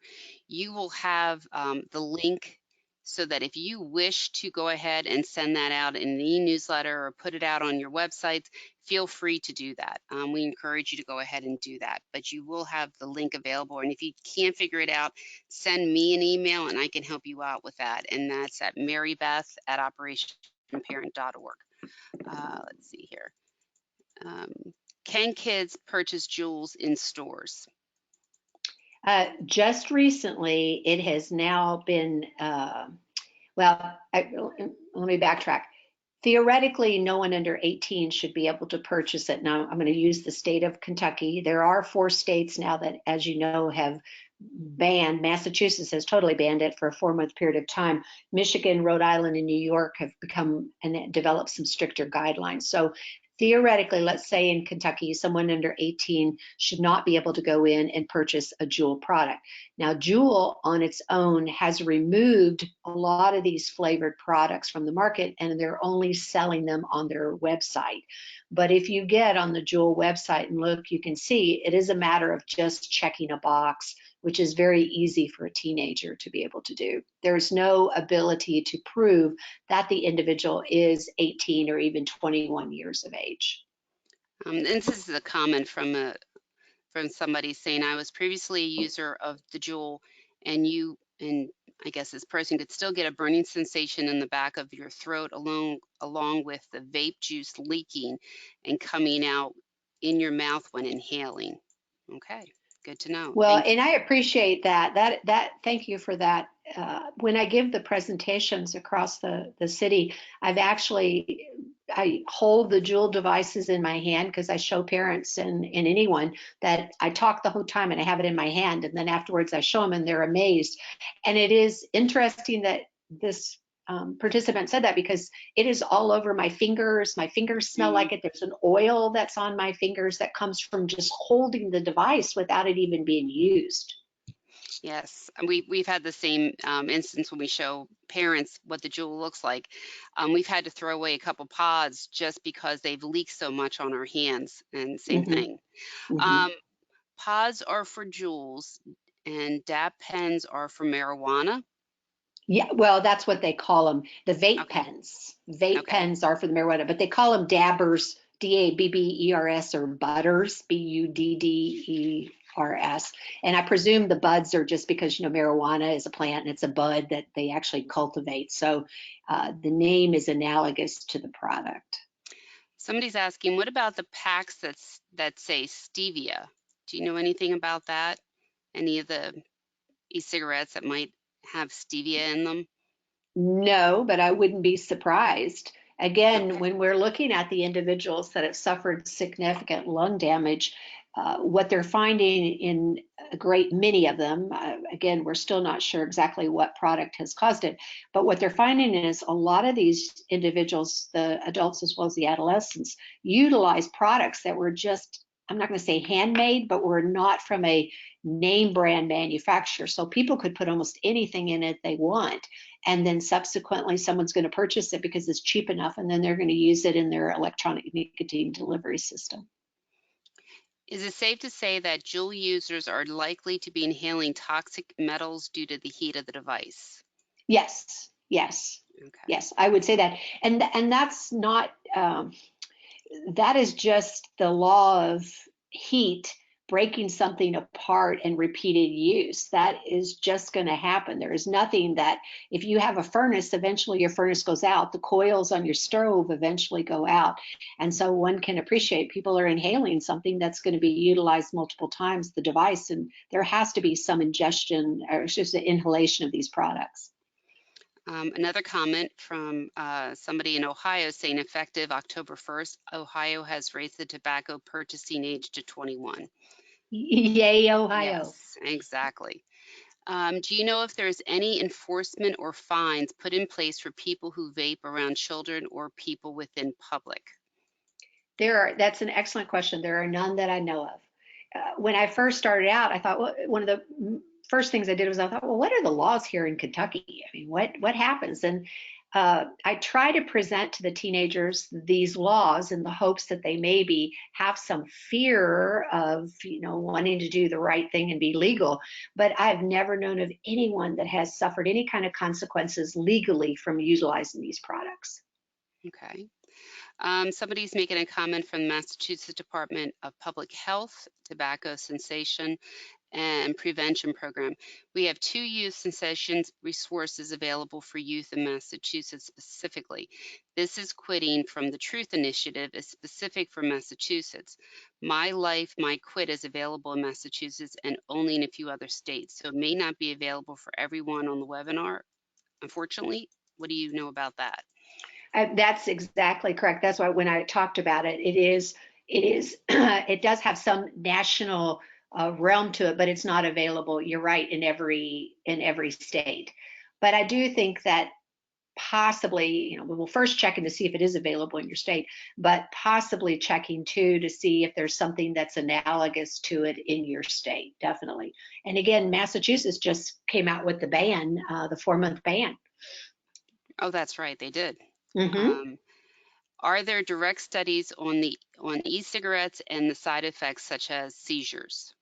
You will have the link so that if you wish to go ahead and send that out in an e-newsletter or put it out on your websites, feel free to do that. We encourage you to go ahead and do that, but you will have the link available. And if you can't figure it out, send me an email and I can help you out with that. And that's at marybeth@operationparent.org. Let's see here. Can kids purchase Juuls in stores? Just recently, it has now been, let me backtrack. Theoretically, no one under 18 should be able to purchase it. Now, I'm going to use the state of Kentucky. There are 4 states now that, as you know, have banned. Massachusetts has totally banned it for a 4-month period of time. Michigan, Rhode Island, and New York have become and developed some stricter guidelines. So theoretically, let's say in Kentucky, someone under 18 should not be able to go in and purchase a Juul product. Now, Juul on its own has removed a lot of these flavored products from the market, and they're only selling them on their website. But if you get on the Juul website and look, you can see it is a matter of just checking a box, which is very easy for a teenager to be able to do. There's no ability to prove that the individual is 18 or even 21 years of age. And this is a comment from somebody saying, I was previously a user of the Juul, and I guess this person could still get a burning sensation in the back of your throat along with the vape juice leaking and coming out in your mouth when inhaling. Okay. Good to know. Well, and I appreciate that. Thank you for that. When I give the presentations across the city, I hold the Juul devices in my hand, because I show parents and anyone that I talk the whole time and I have it in my hand, and then afterwards I show them and they're amazed. And it is interesting that this participant said that, because it is all over my fingers. My fingers smell like it. There's an oil that's on my fingers that comes from just holding the device without it even being used. Yes, and we've had the same instance when we show parents what the jewel looks like. We've had to throw away a couple pods just because they've leaked so much on our hands, and same Hmm. thing. Hmm. Um, Pods are for jewels, and dab pens are for marijuana. Yeah, well, that's what they call them. The vape Okay, pens. Vape okay. pens are for the marijuana, but they call them dabbers, Dabbers, or butters, Budders. And I presume the buds are just because, marijuana is a plant and it's a bud that they actually cultivate. So the name is analogous to the product. Somebody's asking, what about the packs that say stevia? Do you know anything about that? Any of the e-cigarettes that might have stevia in them? No, but I wouldn't be surprised. Again, Okay. when we're looking at the individuals that have suffered significant lung damage, what they're finding in a great many of them, again, we're still not sure exactly what product has caused it, but what they're finding is a lot of these individuals, the adults as well as the adolescents, utilize products that were just, I'm not going to say handmade, but were not from a name brand manufacturer. So people could put almost anything in it they want, and then subsequently someone's going to purchase it because it's cheap enough, and then they're going to use it in their electronic nicotine delivery system. Is it safe to say that jewel users are likely to be inhaling toxic metals due to the heat of the device? Yes, yes, Okay. yes, I would say that. And that's not that is just the law of heat breaking something apart and repeated use. That is just going to happen. There is nothing that, if you have a furnace, eventually your furnace goes out. The coils on your stove eventually go out. And so one can appreciate people are inhaling something that's going to be utilized multiple times, the device, and there has to be some ingestion or just an inhalation of these products. Another comment from somebody in Ohio saying effective October 1st, Ohio has raised the tobacco purchasing age to 21. Yay, Ohio. Yes, exactly. Do you know if there's any enforcement or fines put in place for people who vape around children or people within public? That's an excellent question. There are none that I know of. When I first started out, I thought, well, one of the first things I did was I thought, well, what are the laws here in Kentucky? I mean, what happens? And I try to present to the teenagers these laws in the hopes that they maybe have some fear of, wanting to do the right thing and be legal. But I've never known of anyone that has suffered any kind of consequences legally from utilizing these products. Okay. Somebody's making a comment from the Massachusetts Department of Public Health, Tobacco Cessation and Prevention Program. We have two youth cessation resources available for youth in Massachusetts specifically. This is quitting from the Truth Initiative is specific for Massachusetts. My Life, My Quit is available in Massachusetts and only in a few other states, so it may not be available for everyone on the webinar, unfortunately. What do you know about that? That's exactly correct. That's why when I talked about it, it is, it does have some national realm to it, but it's not available. You're right, in every state. But I do think that possibly, we will first check in to see if it is available in your state, but possibly checking too to see if there's something that's analogous to it in your state. Definitely. And again, Massachusetts just came out with the ban, the 4-month ban. Oh, that's right, they did. Hmm. Um, are there direct studies on e-cigarettes and the side effects such as seizures?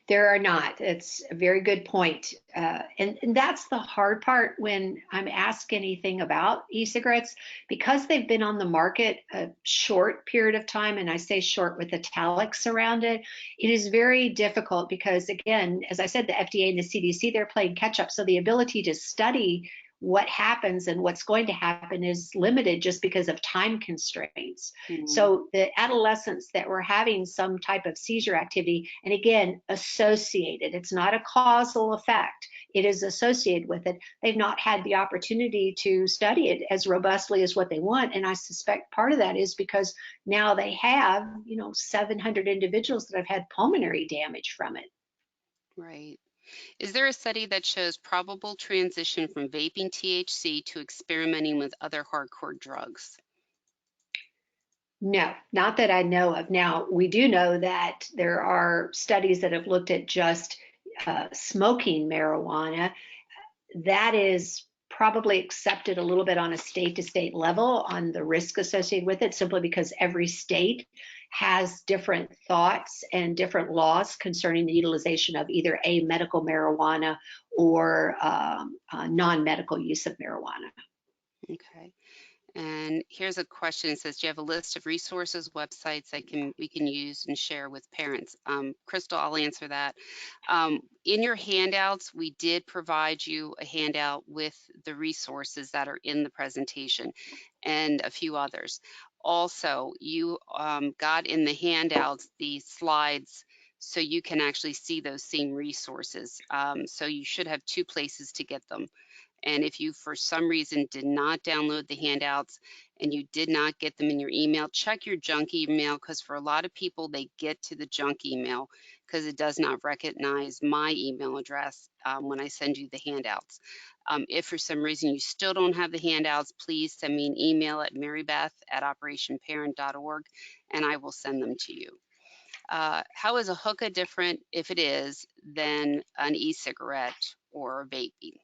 There are not. It's a very good point. And that's the hard part when I'm asked anything about e-cigarettes, because they've been on the market a short period of time, and I say short with italics around it. It is very difficult because, again, as I said, the FDA and the CDC, they're playing catch up. So the ability to study what happens and what's going to happen is limited just because of time constraints. Mm, So the adolescents that were having some type of seizure activity, and again, associated, it's not a causal effect, it is associated with it. They've not had the opportunity to study it as robustly as what they want. And I suspect part of that is because now they have, 700 individuals that have had pulmonary damage from it. right. Is there a study that shows probable transition from vaping THC to experimenting with other hardcore drugs? No, not that I know of. Now, we do know that there are studies that have looked at just smoking marijuana, that is probably accepted a little bit on a state-to-state level on the risk associated with it, simply because every state has different thoughts and different laws concerning the utilization of either a medical marijuana or non-medical use of marijuana. Okay. And here's a question. It says, do you have a list of resources, websites that we can use and share with parents? Crystal, I'll answer that. In your handouts, we did provide you a handout with the resources that are in the presentation and a few others. Also, you got in the handouts the slides so you can actually see those same resources. So you should have two places to get them. And if you, for some reason, did not download the handouts and you did not get them in your email, check your junk email, because for a lot of people, they get to the junk email because it does not recognize my email address when I send you the handouts. If for some reason you still don't have the handouts, please send me an email at marybeth@operationparent.org and I will send them to you. How is a hookah different, if it is, than an e-cigarette or vaping?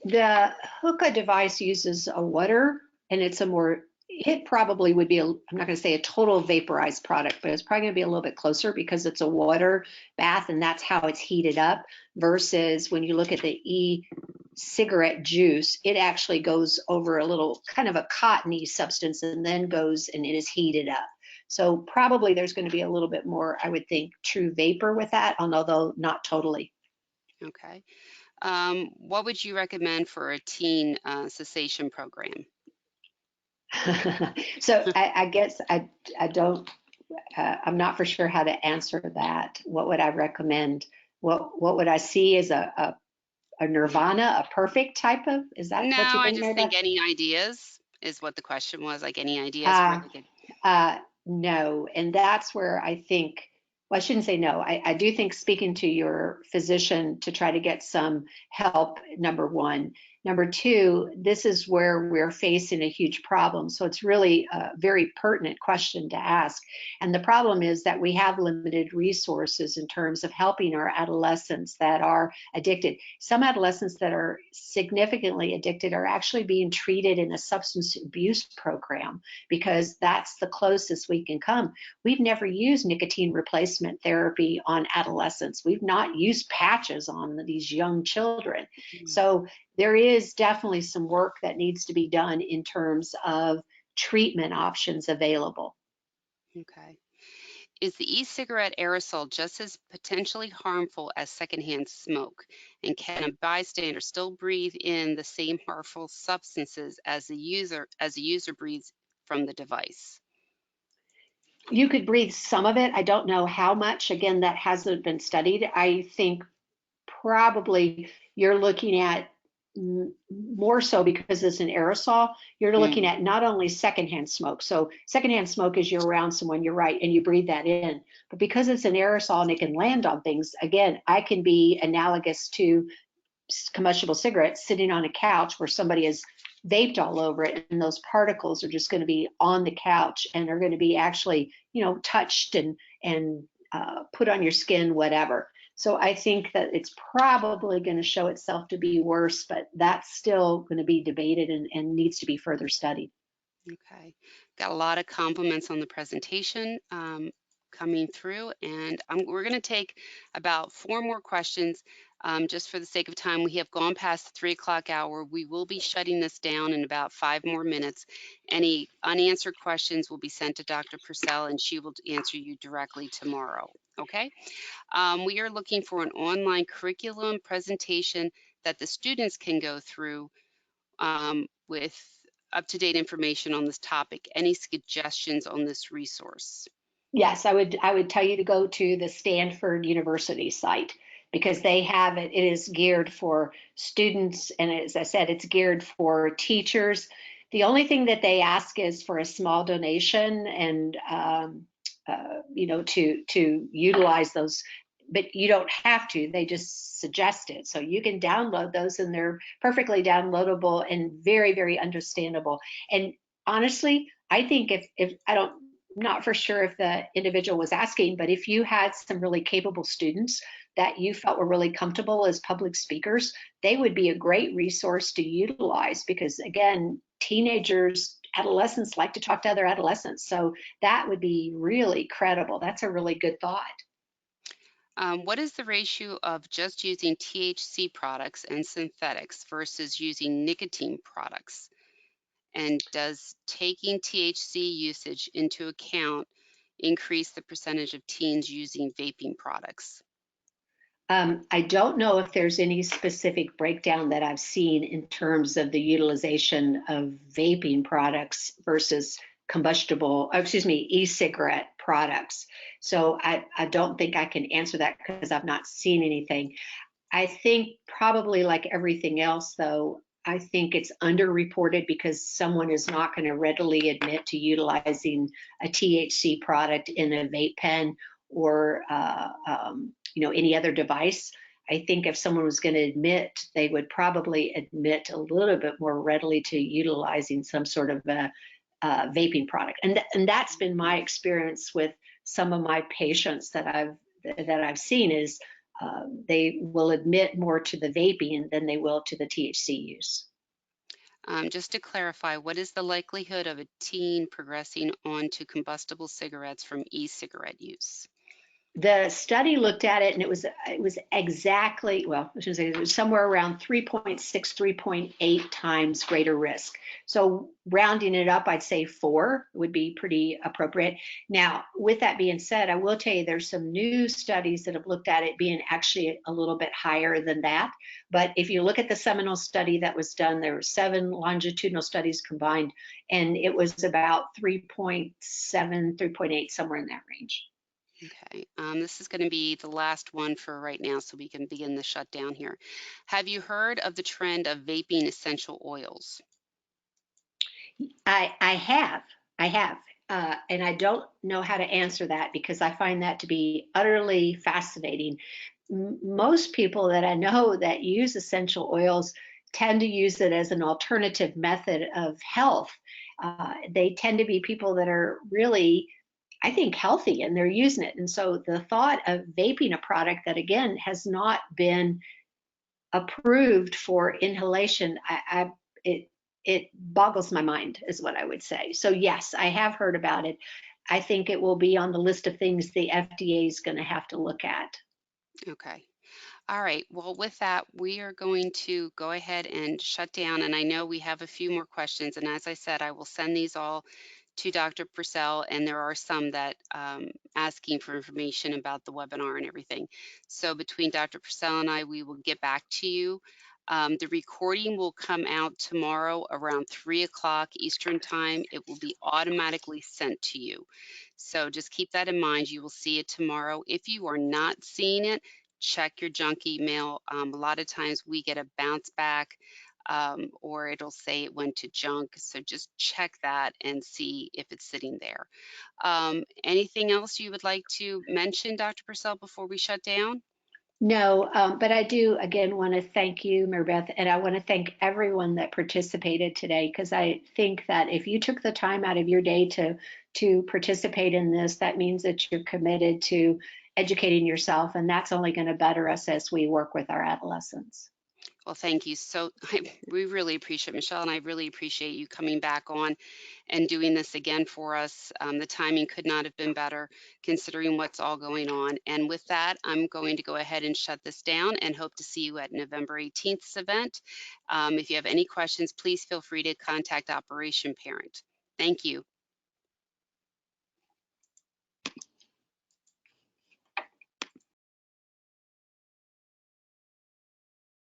The hookah device uses a water, and it's a more, it probably would be, I'm not going to say a total vaporized product, but it's probably going to be a little bit closer because it's a water bath and that's how it's heated up, versus when you look at the e-cigarette juice, it actually goes over a little kind of a cottony substance and then goes and it is heated up. So probably there's going to be a little bit more, I would think, true vapor with that, although not totally. Okay. What would you recommend for a teen cessation program? So I guess I don't, I'm not for sure how to answer that. What would I recommend? What would I see as a nirvana, a perfect type of, is that No, what you I think, just Mary Beth? think any ideas is what the question was, like any ideas where they could. No, and that's where I think, well, I shouldn't say no. I do think speaking to your physician to try to get some help, number one. Number two, this is where we're facing a huge problem. So it's really a very pertinent question to ask. And the problem is that we have limited resources in terms of helping our adolescents that are addicted. Some adolescents that are significantly addicted are actually being treated in a substance abuse program because that's the closest we can come. We've never used nicotine replacement therapy on adolescents. We've not used patches on these young children. So there is definitely some work that needs to be done in terms of treatment options available. Okay. Is the e-cigarette aerosol just as potentially harmful as secondhand smoke? And can a bystander still breathe in the same harmful substances as the user breathes from the device? You could breathe some of it. I don't know how much. Again, that hasn't been studied. I think probably you're looking at more so because it's an aerosol, you're looking at not only secondhand smoke. So secondhand smoke is you're around someone, you're right, and you breathe that in. But because it's an aerosol and it can land on things, again, I can be analogous to combustible cigarettes sitting on a couch where somebody has vaped all over it, and those particles are just going to be on the couch and are going to be actually, touched and put on your skin, whatever. So I think that it's probably going to show itself to be worse, but that's still going to be debated and needs to be further studied. Okay. Got a lot of compliments on the presentation coming through, and we're going to take about 4 more questions. Just for the sake of time, we have gone past the 3 o'clock hour. We will be shutting this down in about 5 more minutes. Any unanswered questions will be sent to Dr. Purcell, and she will answer you directly tomorrow. Okay? We are looking for an online curriculum presentation that the students can go through with up-to-date information on this topic. Any suggestions on this resource? Yes, I would tell you to go to the Stanford University site because they have it. It is geared for students, and as I said, it's geared for teachers. The only thing that they ask is for a small donation, and to utilize those. But you don't have to. They just suggest it, so you can download those, and they're perfectly downloadable and very, very understandable. And honestly, I think if I don't not for sure if the individual was asking, but if you had some really capable students that you felt were really comfortable as public speakers, they would be a great resource to utilize because, again, teenagers, adolescents like to talk to other adolescents. So that would be really credible. That's a really good thought. What is the ratio of just using THC products and synthetics versus using nicotine products? And does taking THC usage into account increase the percentage of teens using vaping products? I don't know if there's any specific breakdown that I've seen in terms of the utilization of vaping products versus combustible, excuse me, e-cigarette products. So I don't think I can answer that because I've not seen anything. I think probably like everything else, though, I think it's underreported because someone is not going to readily admit to utilizing a THC product in a vape pen or any other device. I think if someone was going to admit, they would probably admit a little bit more readily to utilizing some sort of a vaping product, and that's been my experience with some of my patients that I've seen is they will admit more to the vaping than they will to the THC use. Just to clarify, what is the likelihood of a teen progressing on to combustible cigarettes from e-cigarette use? The study looked at it and it was exactly, well, I should say it was somewhere around 3.6, 3.8 times greater risk. So rounding it up, I'd say 4 would be pretty appropriate. Now, with that being said, I will tell you there's some new studies that have looked at it being actually a little bit higher than that. But if you look at the seminal study that was done, there were 7 longitudinal studies combined, and it was about 3.7, 3.8, somewhere in that range. Okay, this is going to be the last one for right now, so we can begin the shutdown here. Have you heard of the trend of vaping essential oils? I have, and I don't know how to answer that because I find that to be utterly fascinating. Most people that I know that use essential oils tend to use it as an alternative method of health. They tend to be people that are really, I think, healthy and they're using it. And so the thought of vaping a product that, again, has not been approved for inhalation, it boggles my mind, is what I would say. So yes, I have heard about it. I think it will be on the list of things the FDA is going to have to look at. Okay. All right. Well, with that, we are going to go ahead and shut down. And I know we have a few more questions. And as I said, I will send these all to Dr. Purcell. And there are some that asking for information about the webinar and everything. So between Dr. Purcell and I, we will get back to you. The recording will come out tomorrow around 3 o'clock Eastern Time. It will be automatically sent to you. So just keep that in mind. You will see it tomorrow. If you are not seeing it, check your junk email. A lot of times we get a bounce back or it'll say it went to junk. So just check that and see if it's sitting there. Anything else you would like to mention, Dr. Purcell, before we shut down? No, but I do again want to thank you, Mary Beth, and I want to thank everyone that participated today because I think that if you took the time out of your day to participate in this, that means that you're committed to educating yourself, and that's only going to better us as we work with our adolescents. Well, thank you. So we really appreciate Michelle, and I really appreciate you coming back on and doing this again for us. The timing could not have been better considering what's all going on. And with that, I'm going to go ahead and shut this down and hope to see you at November 18th's event. If you have any questions, please feel free to contact Operation Parent. Thank you.